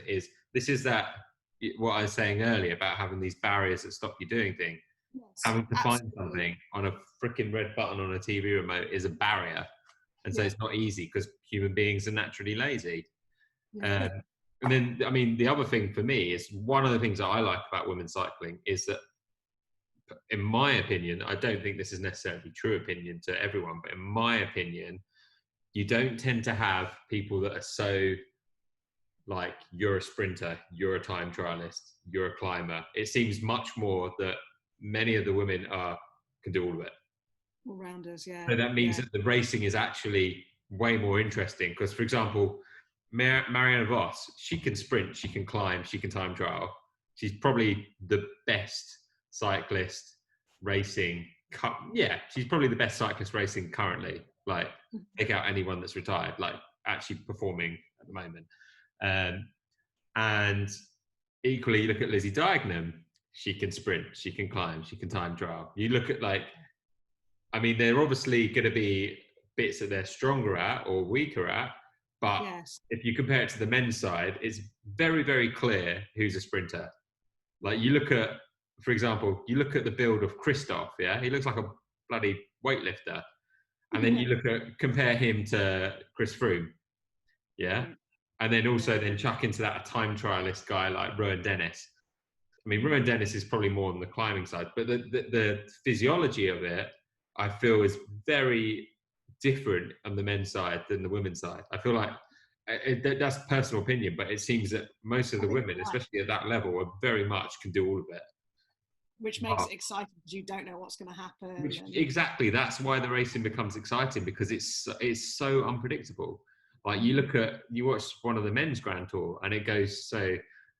what I was saying earlier about having these barriers that stop you doing things. Yes, having to find something on a freaking red button on a TV remote is a barrier. And so it's not easy because human beings are naturally lazy. Yeah. And then, I mean, the other thing for me is one of the things that I like about women's cycling is that, in my opinion, I don't think this is necessarily true opinion to everyone, but in my opinion, you don't tend to have people that are so like, you're a sprinter, you're a time trialist, you're a climber. It seems much more that many of the women can do all of it. All rounders, yeah. So that means that the racing is actually way more interesting because, for example, Marianne Vos, she can sprint, she can climb, she can time trial. She's probably the best cyclist racing. She's probably the best cyclist racing currently. Like, take out anyone that's retired, like actually performing at the moment. And equally, you look at Lizzie Diagnam, she can sprint, she can climb, she can time trial. You look at they're obviously going to be bits that they're stronger at or weaker at, but if you compare it to the men's side, it's very, very clear who's a sprinter. Like you look at, for example, the build of Christoph, he looks like a bloody weightlifter. And then you compare him to Chris Froome, and then also then chuck into that a time trialist guy like Rowan Dennis. I mean, Rowan Dennis is probably more on the climbing side, but the physiology of it, I feel, is very different on the men's side than the women's side. I feel like that's personal opinion, but it seems that most of the women, especially at that level, are very much can do all of it. Which makes it exciting because you don't know what's going to happen. Exactly. That's why the racing becomes exciting, because it's so unpredictable. Like you watch one of the men's Grand Tour and it goes, so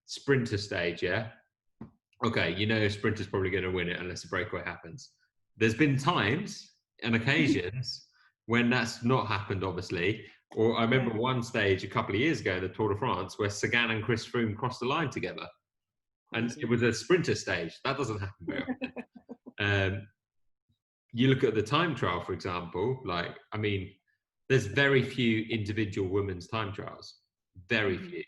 sprinter stage, okay, a sprinter's probably going to win it unless a breakaway happens. There's been times and occasions when that's not happened, obviously. Or I remember one stage a couple of years ago, the Tour de France, where Sagan and Chris Froome crossed the line together. And it was a sprinter stage. That doesn't happen very often. You look at the time trial, for example, there's very few individual women's time trials. Very few.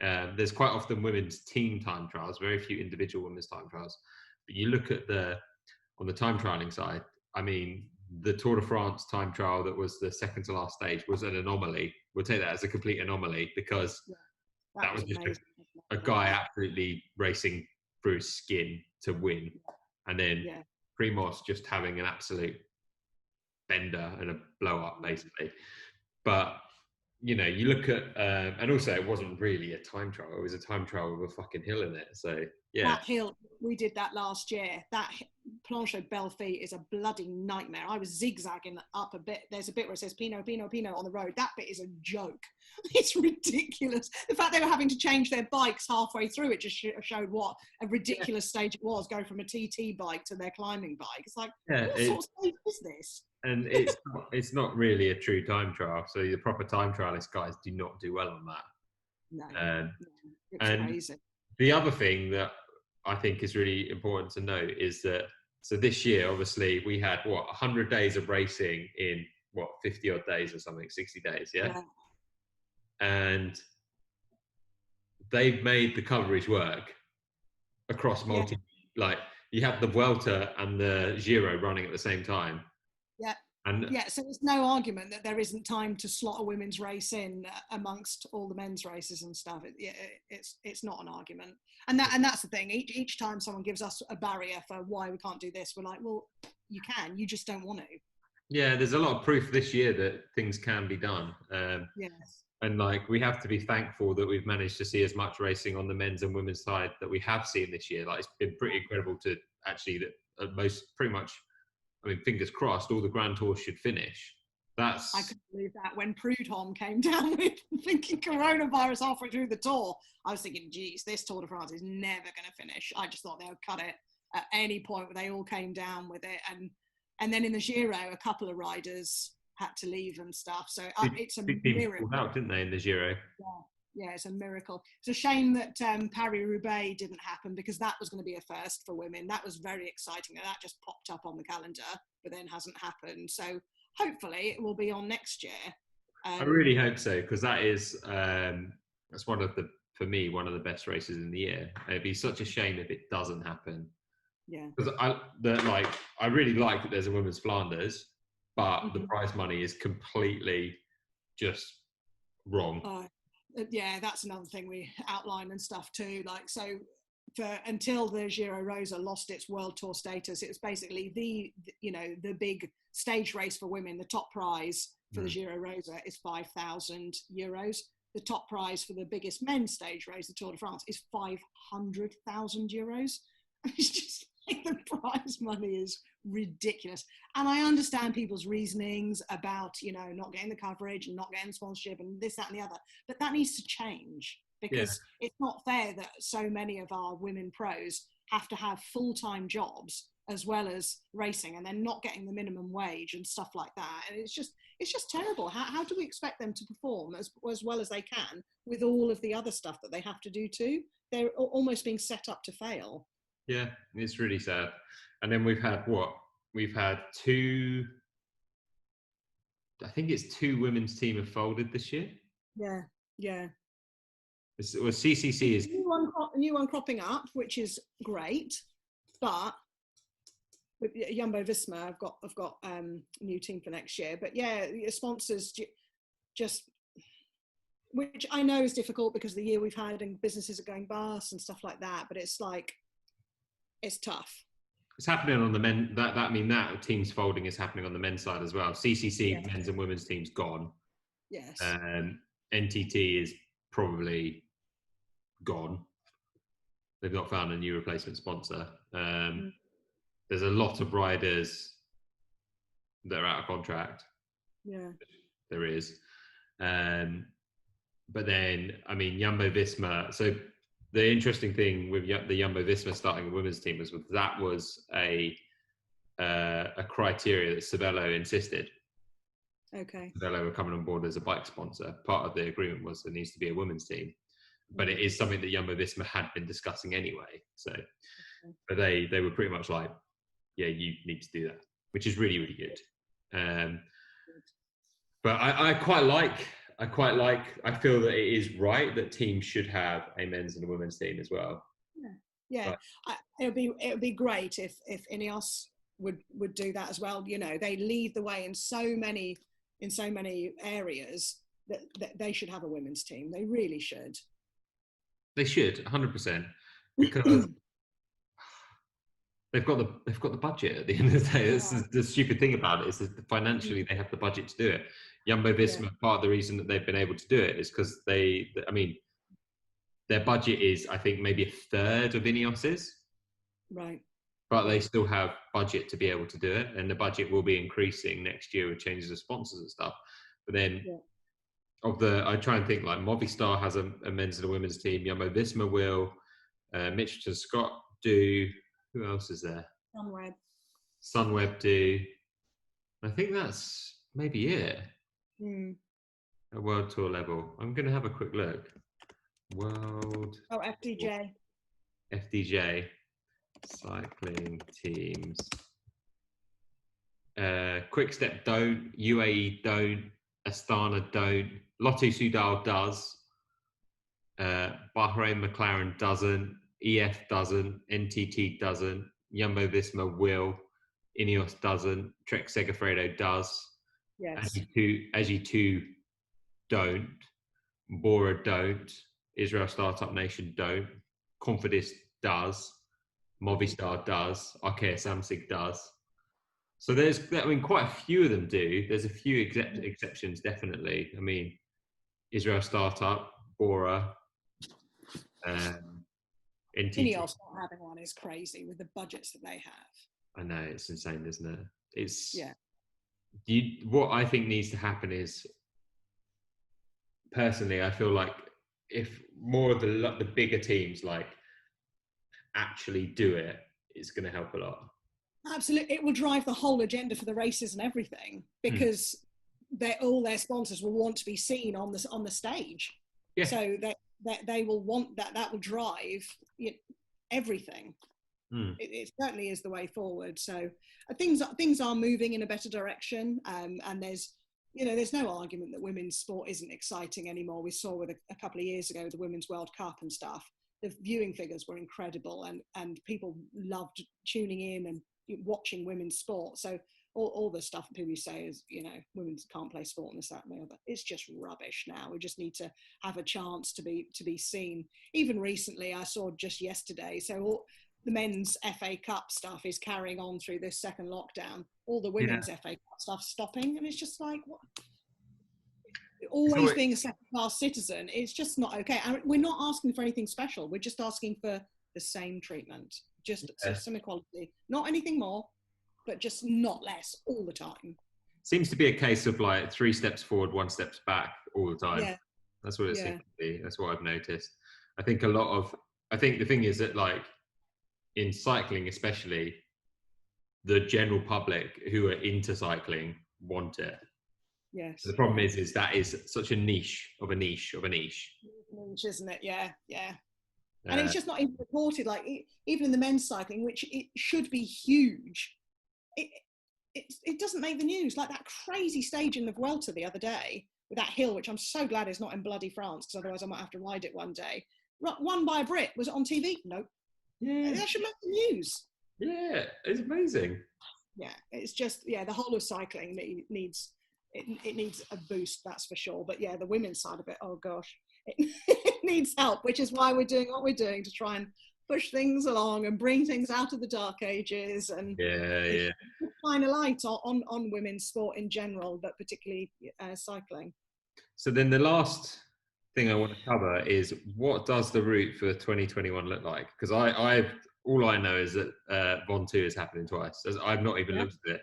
There's quite often women's team time trials, very few individual women's time trials. But you look at on the time trialing side, the Tour de France time trial that was the second to last stage was an anomaly. We'll take that as a complete anomaly because that was just a guy absolutely racing through his skin to win. And then Primoz just having an absolute bender and a blow up, basically. But you look at, and also it wasn't really a time trial. It was a time trial with a fucking hill in it. So yeah, That hill, we did that last year. That Planche Belfi is a bloody nightmare. I was zigzagging up a bit. There's a bit where it says Pinot, Pinot, Pinot on the road. That bit is a joke. It's ridiculous. The fact they were having to change their bikes halfway through it just showed what a ridiculous stage it was, going from a TT bike to their climbing bike. It's like, yeah, what sort of stage is this? and it's not really a true time trial. So the proper time trialist guys do not do well on that. No, Um, it's and crazy. the other thing that I think is really important to note is that, so this year, obviously, we had 100 days of racing in 50 odd days or something, 60 days, yeah? And they've made the coverage work across like you have the Vuelta and the Giro running at the same time. Yeah. And yeah, so there's no argument that there isn't time to slot a women's race in amongst all the men's races and stuff. It's not an argument, and that's the thing. Each time someone gives us a barrier for why we can't do this, we're like, well, you can, you just don't want to. Yeah, there's a lot of proof this year that things can be done. Yes. And like we have to be thankful that we've managed to see as much racing on the men's and women's side that we have seen this year. Like it's been pretty incredible to actually that pretty much. I mean, fingers crossed, all the Grand Tours should finish. I couldn't believe that when Prudhomme came down with thinking coronavirus halfway through the tour. I was thinking, geez, this Tour de France is never going to finish. I just thought they would cut it at any point where they all came down with it. And then in the Giro, a couple of riders had to leave and stuff. So it's a miracle. Out, didn't they, in the Giro? Yeah, it's a miracle. It's a shame that Paris-Roubaix didn't happen, because that was going to be a first for women. That was very exciting. And that just popped up on the calendar, but then hasn't happened. So hopefully it will be on next year. I really hope so, because that is that's for me one of the best races in the year. It'd be such a shame if it doesn't happen. Yeah, because I really like that there's a women's Flanders, but the prize money is completely just wrong. Yeah, that's another thing we outline and stuff too. Like, so until the Giro Rosa lost its World Tour status, it was basically the big stage race for women. The top prize for the Giro Rosa is €5,000. The top prize for the biggest men's stage race, the Tour de France, is €500,000. It's just like the prize money is ridiculous. And I understand people's reasonings about, not getting the coverage and not getting sponsorship and this, that, and the other. But that needs to change, because it's not fair that so many of our women pros have to have full-time jobs as well as racing, and then not getting the minimum wage and stuff like that. And it's just terrible. How do we expect them to perform as well as they can with all of the other stuff that they have to do too? They're almost being set up to fail. Yeah, it's really sad. And then we've had two, I think it's two women's team have folded this year. Yeah. CCC is new one cropping up, which is great, but with Jumbo Visma, I've got a new team for next year. But yeah, sponsors just, which I know is difficult because of the year we've had and businesses are going bust and stuff like that. But it's like, it's tough. It's happening on the men. That team's folding is happening on the men's side as well. CCC men's and women's teams gone. Yes. NTT is probably gone. They've not found a new replacement sponsor. There's a lot of riders that are out of contract. Yeah. There is. But then, I mean, Jumbo Visma. So the interesting thing with the Jumbo Visma starting a women's team was that was a criteria that Cervélo insisted. Okay. Cervélo were coming on board as a bike sponsor. Part of the agreement was there needs to be a women's team, but it is something that Jumbo Visma had been discussing anyway. So, but they were pretty much like, yeah, you need to do that, which is really, really good. But I quite like. I feel that it is right that teams should have a men's and a women's team as well. Yeah. It would be great if Ineos would do that as well. They lead the way in so many areas that they should have a women's team. They really should. They should, 100%, because they've got the budget at the end of the day. This is the stupid thing about it, is that financially they have the budget to do it. Jumbo Visma, part of the reason that they've been able to do it is because their budget is, I think, maybe a third of Ineos's. Right. But they still have budget to be able to do it, and the budget will be increasing next year with changes of sponsors and stuff. But then I try and think, like, Movistar has a men's and a women's team, Jumbo Visma will, Mitchelton Scott do, who else is there? Sunweb do. I think that's maybe it. At World Tour level. I'm going to have a quick look. FDJ. Cycling teams. Quick Step don't, UAE don't, Astana don't, Lotto Soudal does, Bahrain McLaren doesn't, EF doesn't, NTT doesn't, Jumbo Visma will, Ineos doesn't, Trek Segafredo does, AG2 don't, Bora don't, Israel Startup Nation don't, Confidis does, Movistar does, Arkea Samsic does. So there's, quite a few of them do. There's a few exceptions, definitely. I mean, Israel Startup, Bora, NTT. Ineos not having one is crazy with the budgets that they have. I know, it's insane, isn't it? What I think needs to happen is, personally, I feel like if more of the bigger teams actually do it, it's going to help a lot. Absolutely, it will drive the whole agenda for the races and everything, because all their sponsors will want to be seen on the stage. So they will want that will drive everything. It certainly is the way forward. So things are moving in a better direction, and there's no argument that women's sport isn't exciting anymore. We saw with a couple of years ago the Women's World Cup and stuff. The viewing figures were incredible, and people loved tuning in and watching women's sport. So all the stuff that people say is, women can't play sport and this, that, and the other. It's just rubbish now. We just need to have a chance to be seen. Even recently, I saw just yesterday, so all the men's FA Cup stuff is carrying on through this second lockdown. All the women's FA Cup stuff stopping, and it's just like, what? Always being a second-class citizen, it's just not okay. And we're not asking for anything special. We're just asking for the same treatment, just some equality, not anything more, but just not less all the time. Seems to be a case of 3 steps forward, 1 step back all the time. Yeah. That's what it seems to be. That's what I've noticed. I think the thing is that, in cycling especially, the general public who are into cycling want it. Yes. So the problem is that is such a niche of a niche of a niche. Niche, isn't it? Yeah. And it's just not even reported. Even in the men's cycling, which it should be huge, it doesn't make the news. Like that crazy stage in the Vuelta the other day with that hill, which I'm so glad is not in bloody France, because otherwise I might have to ride it one day. Won by a Brit. Was it on TV? Nope. Yeah. That should make the news. Yeah, it's amazing. Yeah, it's just the whole of cycling needs. It needs a boost, that's for sure. But the women's side of it, oh gosh, it needs help, which is why we're doing what we're doing, to try and push things along and bring things out of the dark ages and shine a light on women's sport in general, but particularly cycling. So then the last thing I want to cover is, what does the route for 2021 look like? Because all I know is that Von 2 is happening twice. I've not even looked at it.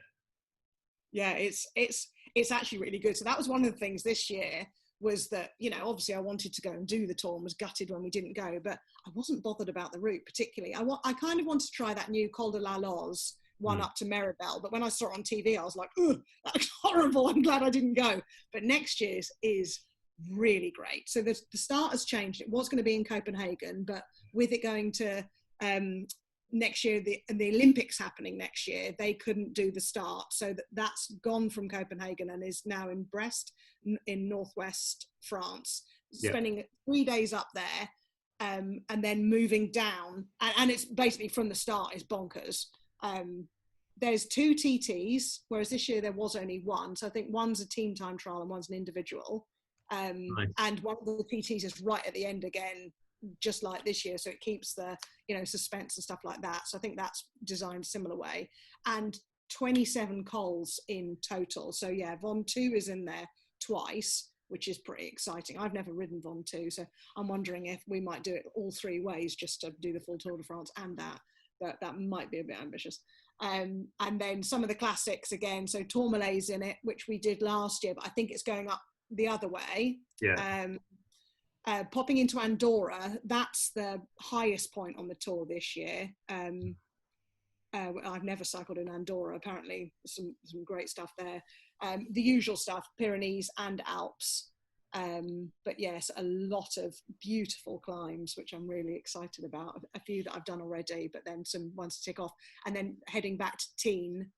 Yeah, it's actually really good. So that was one of the things this year, was that, obviously I wanted to go and do the tour and was gutted when we didn't go, but I wasn't bothered about the route particularly. I kind of wanted to try that new Col de la Loze one up to Meribel, but when I saw it on TV, I was like, ugh, that looks horrible. I'm glad I didn't go. But next year's is really great. So the start has changed. It was going to be in Copenhagen, but with it going to next year, the Olympics happening next year, they couldn't do the start. So that's gone from Copenhagen and is now in Brest in northwest France, spending 3 days up there and then moving down. And it's basically from the start is bonkers. There's 2 TTs, whereas this year there was only one. So I think one's a team time trial and one's an individual. Nice. And one of the TTs is right at the end again, just like this year, so it keeps the, you know, suspense and stuff like that. So I think that's designed similar way. And 27 cols in total. So yeah, Von 2 is in there twice, which is pretty exciting. I've never ridden Von 2, so I'm wondering if we might do it all 3 ways just to do the full Tour de France and that. But that might be a bit ambitious. And then some of the classics again. So Tourmalait's in it, which we did last year, but I think it's going up the other way. Yeah. Popping into Andorra, that's the highest point on the tour this year. I've never cycled in Andorra. Apparently, some great stuff there. The usual stuff, Pyrenees and Alps. But yes, a lot of beautiful climbs, which I'm really excited about. A few that I've done already, but then some ones to tick off. And then heading back to Teen,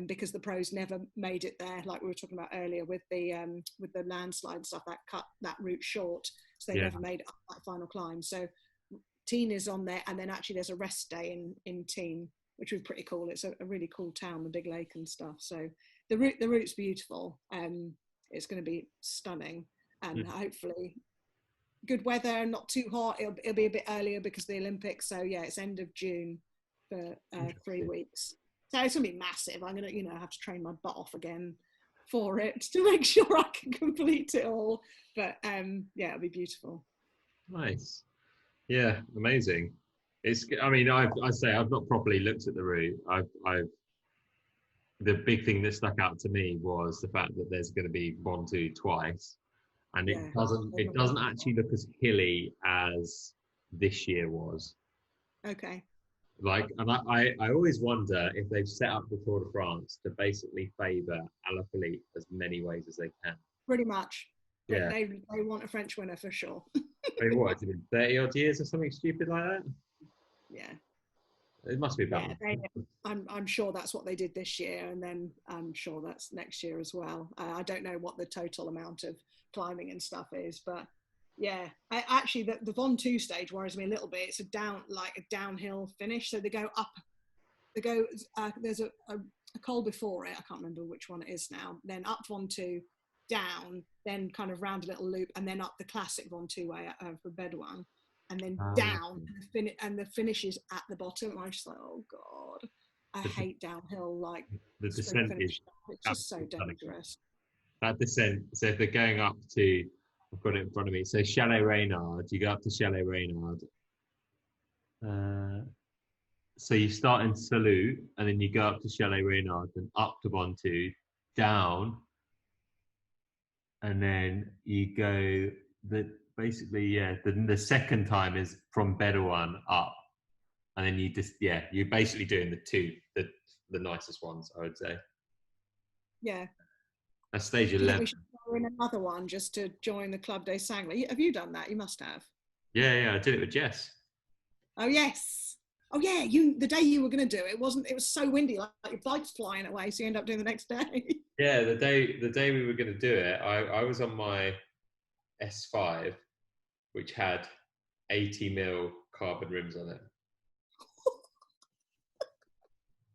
because the pros never made it there, like we were talking about earlier with the landslide and stuff that cut that route short, so they never made it up that final climb. So Teen is on there, and then actually there's a rest day in Teen, which was pretty cool. It's a really cool town, the big lake and stuff. So the route's beautiful. It's going to be stunning, and hopefully good weather, not too hot. It'll be a bit earlier because of the Olympics. So yeah, it's end of June for 3 weeks. So it's going to be massive. I'm going to, have to train my butt off again for it to make sure I can complete it all. But yeah, it'll be beautiful. Nice. Yeah, amazing. I've not properly looked at the route. The big thing that stuck out to me was the fact that there's going to be Von 2 twice, and it doesn't actually look as hilly as this year was. Okay. And I always wonder if they've set up the Tour de France to basically favour Alaphilippe as many ways as they can. Pretty much. Yeah. They want a French winner for sure. What, has it been 30 odd years or something stupid like that? Yeah. It must be bad. Yeah, I'm sure that's what they did this year, and then I'm sure that's next year as well. I don't know what the total amount of climbing and stuff is, but yeah, actually the Von 2 stage worries me a little bit. It's a downhill finish, so they go up. There's a col before it. I can't remember which one it is now. Then up Von 2, down, then kind of round a little loop, and then up the classic Von 2 way for Bedouin. And then down, and the finish is at the bottom. I'm just like, oh god, I hate downhill. Like the descent is it's just so dangerous. That descent. So if they're going up to, I've got it in front of me. So Chalet Reynard, you go up to Chalet Reynard. So you start in Salou, and then you go up to Chalet Reynard, then up to Von 2, down, and then you go the second time is from Bedouin up, and then you're basically doing the nicest ones, I would say. Yeah. That's stage 11. We should go in another one just to join the Club des Sangles. Have you done that? You must have. Yeah, I did it with Jess. Oh yes. Oh yeah, the day you were going to do it, it was so windy, like your bike's flying away, so you end up doing the next day. Yeah, the day we were going to do it, I was on my S5, which had 80mm carbon rims on it.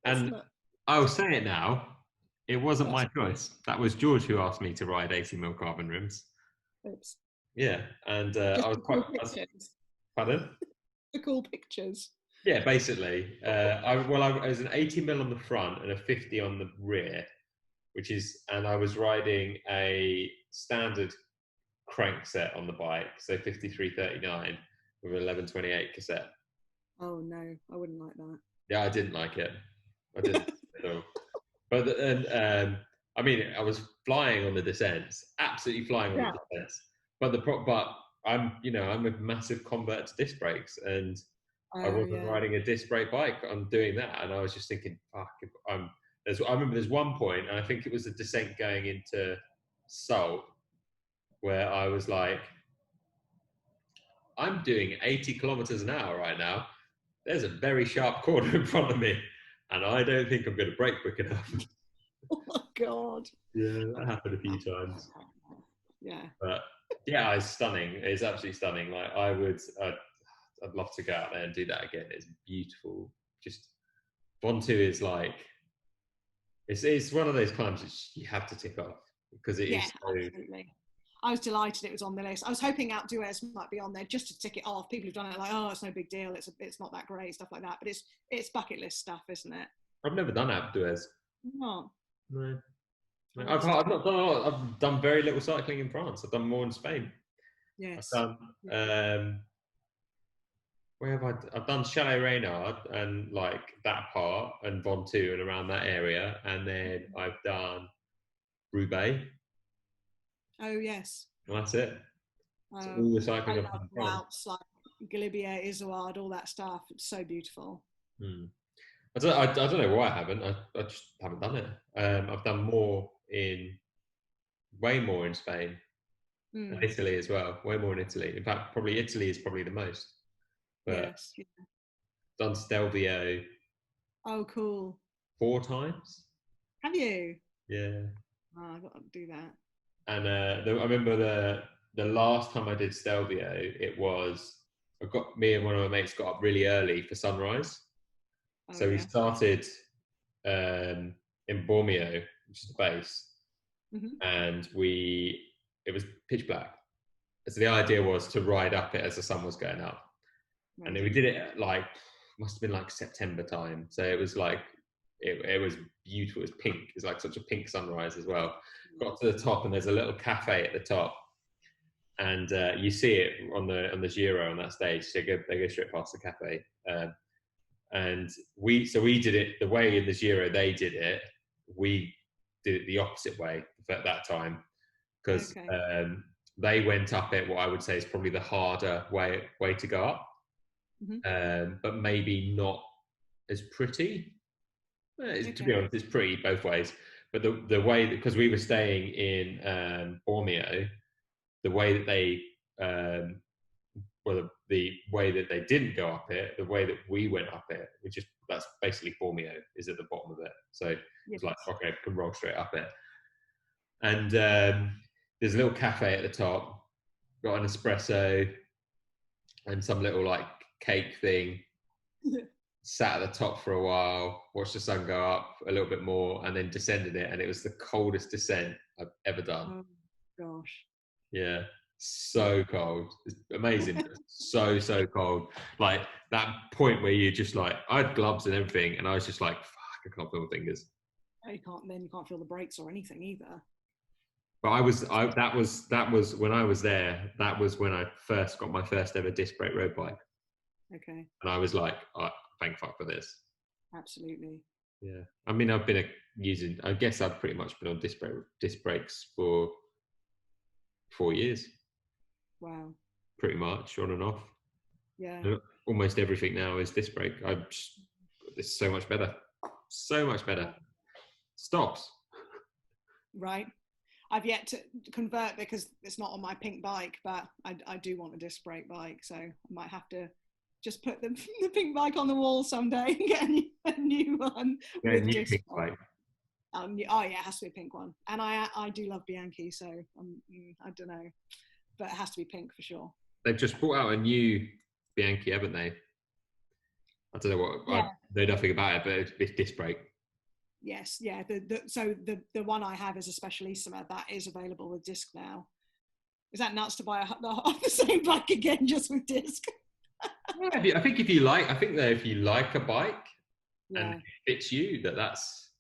And I'll say it now, it wasn't my choice. That was George who asked me to ride 80mm carbon rims. Oops. Yeah, and I was quite... Pardon? The cool pictures. Yeah, basically. I was an 80mm on the front and a 50 on the rear, and I was riding a standard crank set on the bike, so 5339 with an 1128 cassette. Oh no, I wouldn't like that. Yeah, I didn't like it. I didn't at all. But I was flying on the descents, absolutely flying on the descents. But I'm a massive convert to disc brakes, and I wasn't riding a disc brake bike. I'm doing that, and I was just thinking, fuck. I remember there's one point, and I think it was a descent going into Salt, where I was like, I'm doing 80 kilometers an hour right now. There's a very sharp corner in front of me, and I don't think I'm going to brake quick enough. Oh my god. Yeah, that happened a few times. Yeah. But yeah, it's stunning. It's absolutely stunning. Like I'd love to go out there and do that again. It's beautiful. Just Von 2 is like, it's one of those climbs that you have to tick off because it is so. Absolutely. I was delighted it was on the list. I was hoping Outdoors might be on there just to tick it off. People have done it like, oh, it's no big deal. It's not that great, stuff like that. But it's bucket list stuff, isn't it? I've never done outdoors. Not. No. Oh, I've not done a lot. I've done very little cycling in France. I've done more in Spain. Yes. I've done where have I've done Chalet Reynard and like that part and Ventoux and around that area, and then I've done Roubaix. Oh yes. And that's it. So all the I cycling I've love done in the France. Alps, like Galibier, Izoard, all that stuff. It's so beautiful. I don't know why I haven't. I just haven't done it. I've done way more in Spain and Italy as well. Way more in Italy. In fact, probably Italy is probably the most. But Yes. Yeah. done Stelvio Oh, cool. 4 times. Have you? Yeah. Oh, I've got to do that. And I remember the last time I did Stelvio, it was me and one of my mates got up really early for sunrise. Oh, So we started in Bormio, which is the base, and it was pitch black. So the idea was to ride up it as the sun was going up. And then we did it at must have been like September time. So it was like, it was beautiful. It was pink. It was like such a pink sunrise as well. Got to the top and there's a little cafe at the top. And you see it on the Giro on that stage. So they go straight past the cafe. And we did it the way in the Giro they did it. We did it the opposite way at that time. Because they went up it, what I would say is probably the harder way to go up. But maybe not as pretty. To be honest, it's pretty both ways. But the way, because we were staying in Bormio, the way that they, the way that they didn't go up it, the way that we went up it, that's basically Bormio is at the bottom of it. So it's like, okay, can roll straight up it. And there's a little cafe at the top, got an espresso and some little like cake thing. Sat at the top for a while, watched the sun go up a little bit more, and then descended it. And it was the coldest descent I've ever done. Oh, gosh. Yeah. So cold. It's amazing. so cold. Like that point where you just like, I had gloves and everything, and I was just like, fuck, I can't feel my fingers. You can't feel the brakes or anything either. But that was when I was there, that was when I first got my first ever disc brake road bike. Okay. And I was like, oh, thank fuck for this. Absolutely. Yeah. I mean, I've been I guess I've pretty much been on disc brakes for 4 years. Wow. Pretty much on and off. Yeah. Almost everything now is disc brake. It's so much better. So much better. Stops. Right. I've yet to convert because it's not on my pink bike, but I do want a disc brake bike, so I might have to just put the pink bike on the wall someday and get a new one. Yeah, with new pink bike. Oh yeah, it has to be a pink one. And I do love Bianchi, so I don't know, but it has to be pink for sure. They've just brought out a new Bianchi, haven't they? I don't know what. Yeah. I know nothing about it, but it's disc brake. Yes, yeah. So the one I have is a Specialissima that is available with disc now. Is that nuts to buy the same bike again just with disc? Yeah, I think if you like a bike and it fits you, that's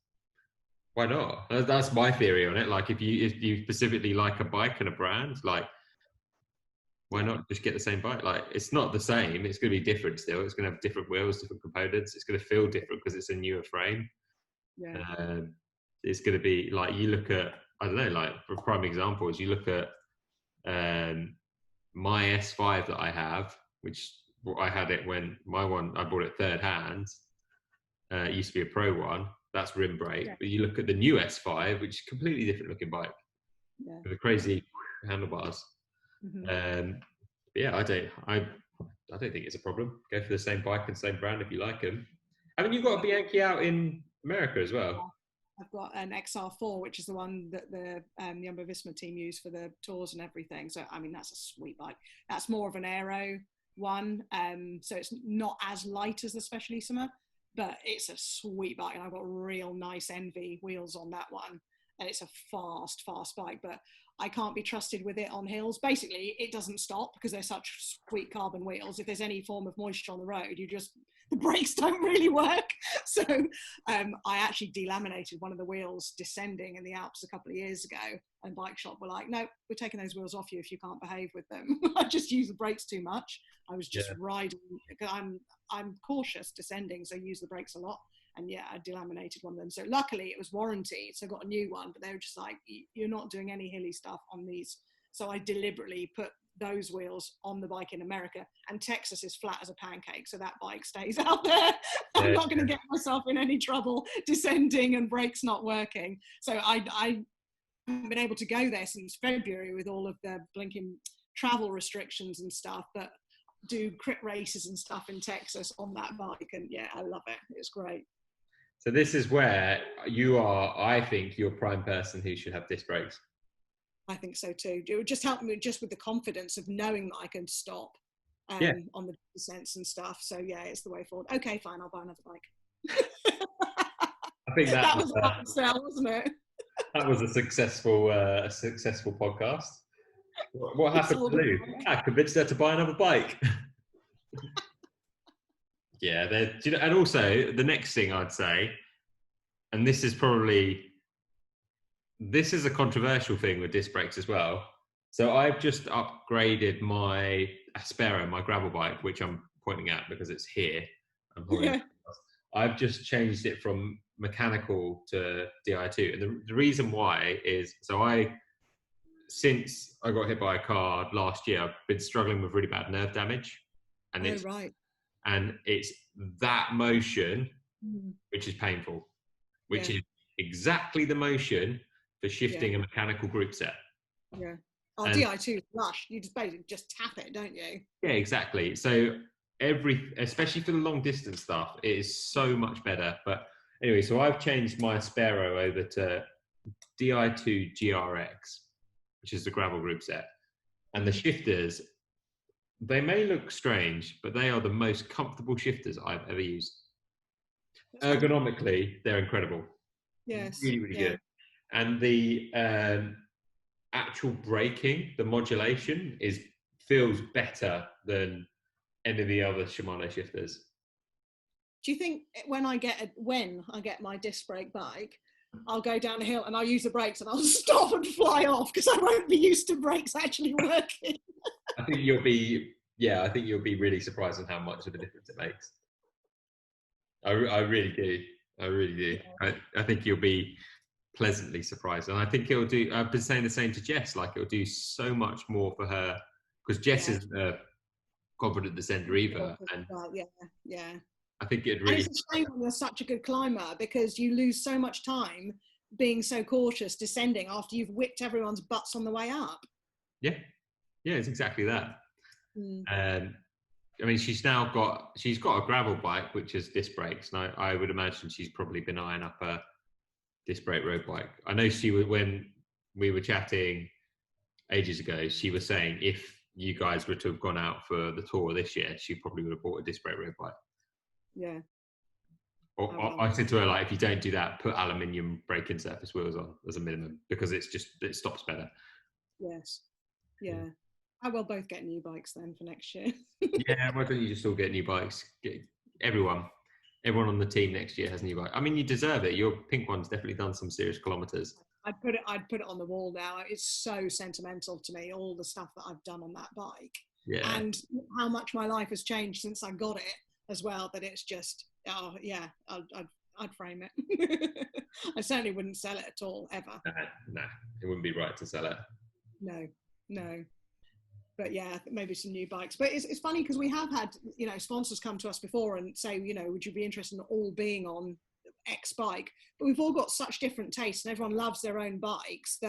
why not? That's my theory on it. Like if you specifically like a bike and a brand, like why not just get the same bike? Like it's not the same. It's going to be different still. It's going to have different wheels, different components. It's going to feel different because it's a newer frame. Yeah. It's going to be like you look at, I don't know, like for prime example is you look at my S5 that I have, which I had it when my one, I bought it third hand. It used to be a pro one. That's rim brake. But you look at the new S5, which is a completely different looking bike with the crazy handlebars. I don't think it's a problem. Go for the same bike and same brand if you like them. Haven't you got a Bianchi out in America as well? I've got an XR4, which is the one that the Jumbo-Visma team use for the tours and everything. So, I mean, that's a sweet bike. That's more of an aero one. So it's not as light as the Specialissima, but it's a sweet bike. And I've got real nice Envy wheels on that one. and it's a fast bike, but I can't be trusted with it on hills. Basically, it doesn't stop because they're such sweet carbon wheels. If there's any form of moisture on the road, the brakes don't really work. So I actually delaminated one of the wheels descending in the Alps a couple of years ago, and Bike Shop were like, no, we're taking those wheels off you if you can't behave with them. I just use the brakes too much. I was just riding. I'm cautious descending, so I use the brakes a lot. And yeah, I delaminated one of them. So luckily it was warranted, so I got a new one, but they were just like, you're not doing any hilly stuff on these. So I deliberately put those wheels on the bike in America, and Texas is flat as a pancake, so that bike stays out there. I'm not going to get myself in any trouble descending and brakes not working. So I haven't been able to go there since February with all of the blinking travel restrictions and stuff, but do crit races and stuff in Texas on that bike, and yeah, I love it. It's great. So this is where you are, I think, you're prime person who should have disc brakes. I think so too. It would just help me just with the confidence of knowing that I can stop on the descents and stuff. So yeah, it's the way forward. Okay, fine, I'll buy another bike. I think that was a hard sell, wasn't it? That was a successful podcast. What happened to Lou? I convinced her to buy another bike. Yeah, and also the next thing I'd say, and this is a controversial thing with disc brakes as well. So I've just upgraded my Aspero, my gravel bike, which I'm pointing at because it's here. I've just changed it from mechanical to Di2, and the reason why is since I got hit by a car last year, I've been struggling with really bad nerve damage, and it's that motion which is painful, which is exactly the motion for shifting a mechanical group set. Yeah. Di2 is lush. You just basically just tap it, don't you? Yeah, exactly. So especially for the long distance stuff, it is so much better. But anyway, so I've changed my Aspero over to Di2 GRX, which is the gravel group set. And the shifters, they may look strange, but they are the most comfortable shifters I've ever used. Ergonomically, they're incredible. Yes. Really, really good. And the actual braking, the modulation feels better than any of the other Shimano shifters. Do you think when I get my disc brake bike, I'll go down a hill and I'll use the brakes and I'll stop and fly off because I won't be used to brakes actually working? I think you'll be really surprised at how much of a difference it makes. I really do. Yeah. I think you'll be pleasantly surprised, and I think it'll do. I've been saying the same to Jess. Like, it'll do so much more for her because Jess isn't a confident descender either. And I think it really. And it's a shame when you're such a good climber because you lose so much time being so cautious descending after you've whipped everyone's butts on the way up. Yeah, it's exactly that. I mean, she's got a gravel bike which has disc brakes, and I would imagine she's probably been eyeing up a disc brake road bike. I know when we were chatting ages ago, she was saying if you guys were to have gone out for the tour this year, she probably would have bought a disc brake road bike. Yeah. Or I said to her, like, if you don't do that, put aluminium braking surface wheels on as a minimum because it stops better. Yes. Yeah. I will both get new bikes then for next year. Yeah, why don't you just all get new bikes? Everyone on the team next year has new bike. I mean, you deserve it. Your pink one's definitely done some serious kilometers. I'd put it on the wall now. It's so sentimental to me, all the stuff that I've done on that bike. Yeah. And how much my life has changed since I got it as well, that it's just, I'd frame it. I certainly wouldn't sell it at all, ever. No, it wouldn't be right to sell it. No. But yeah, maybe some new bikes. But it's funny because we have had, sponsors come to us before and say, would you be interested in all being on X bike? But we've all got such different tastes and everyone loves their own bikes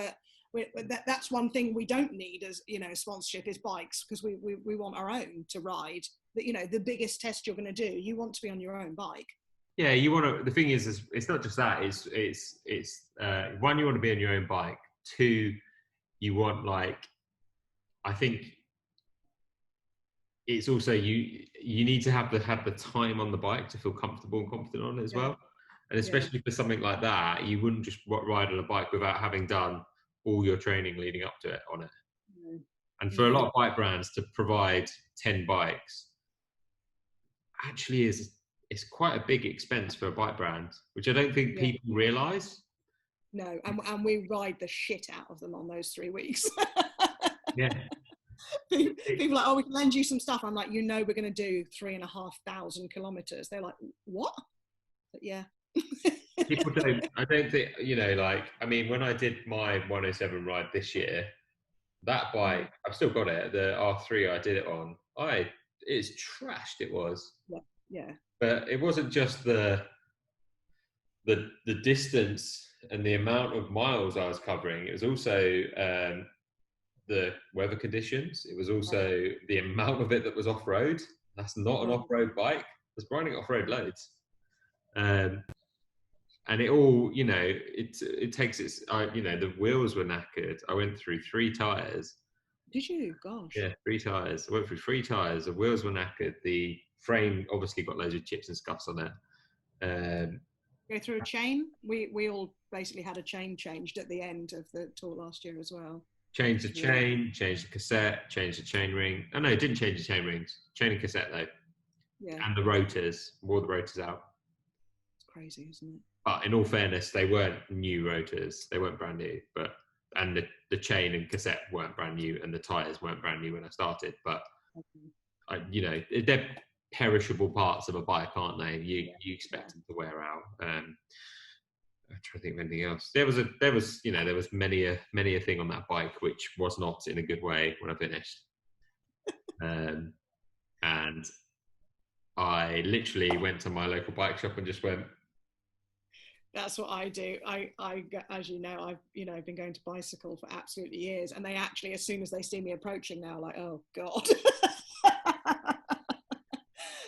that's one thing we don't need as, sponsorship is bikes, because we want our own to ride. The biggest test you're going to do, you want to be on your own bike. Yeah, you want to. The thing is it's not just that. It's one, you want to be on your own bike. Two, you want I think it's also you need to have the time on the bike to feel comfortable and confident on it as well. And especially for something like that, you wouldn't just ride on a bike without having done all your training leading up to it on it. No. And for a lot of bike brands to provide 10 bikes actually it's quite a big expense for a bike brand, which I don't think people realise. No, and we ride the shit out of them on those 3 weeks. Yeah. People are like, oh, we can lend you some stuff. I'm like, we're going to do 3,500 kilometers. They're like, what? But yeah. People I don't think, I mean, when I did my 107 ride this year, that bike, I've still got it, the R3 I did it on, it's trashed, it was. Yeah. But it wasn't just the distance and the amount of miles I was covering. It was also the weather conditions. It was also the amount of it that was off-road. That's not an off-road bike. I was riding off-road loads. And it all, it takes its, the wheels were knackered. I went through 3 tyres. Did you? Gosh. Yeah, 3 tyres. I went through 3 tyres. The wheels were knackered. The frame obviously got loads of chips and scuffs on it. Go through a chain. We all basically had a chain changed at the end of the tour last year as well. Changed the chain, changed the cassette, changed the chain ring. Oh no, it didn't change the chain rings. Chain and cassette though. Yeah. And the rotors. Wore the rotors out. It's crazy, isn't it? But in all fairness, they weren't new rotors. They weren't brand new. And the chain and cassette weren't brand new, and the tyres weren't brand new when I started. But they're perishable parts of a bike, aren't they? You expect them to wear out. I'm trying to think of anything else. There was many a thing on that bike which was not in a good way when I finished. And I literally went to my local bike shop and just went. That's what I do. I as you know, I've been going to bicycle for absolutely years, and they actually, as soon as they see me approaching now, like, oh God.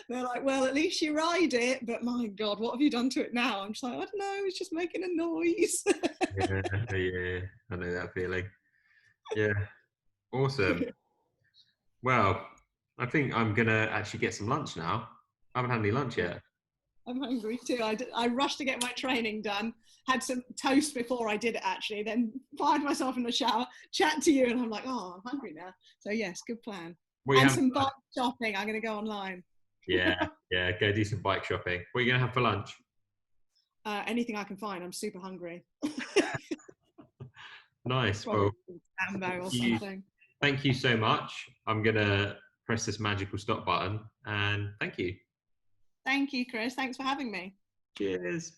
They're like, well, at least you ride it, but my God, what have you done to it now? I'm just like, I don't know, it's just making a noise. Yeah, I know that feeling. Yeah, awesome. Well, I think I'm gonna actually get some lunch now. I haven't had any lunch yet. I'm hungry too. I rushed to get my training done, had some toast before I did it actually, then fired myself in the shower, chat to you, and I'm like, oh, I'm hungry now. So yes, good plan. And some bike shopping. I'm going to go online. Yeah, go do some bike shopping. What are you going to have for lunch? Anything I can find. I'm super hungry. Nice. Well, thank you so much. I'm going to press this magical stop button, and thank you. Thank you, Chris. Thanks for having me. Cheers.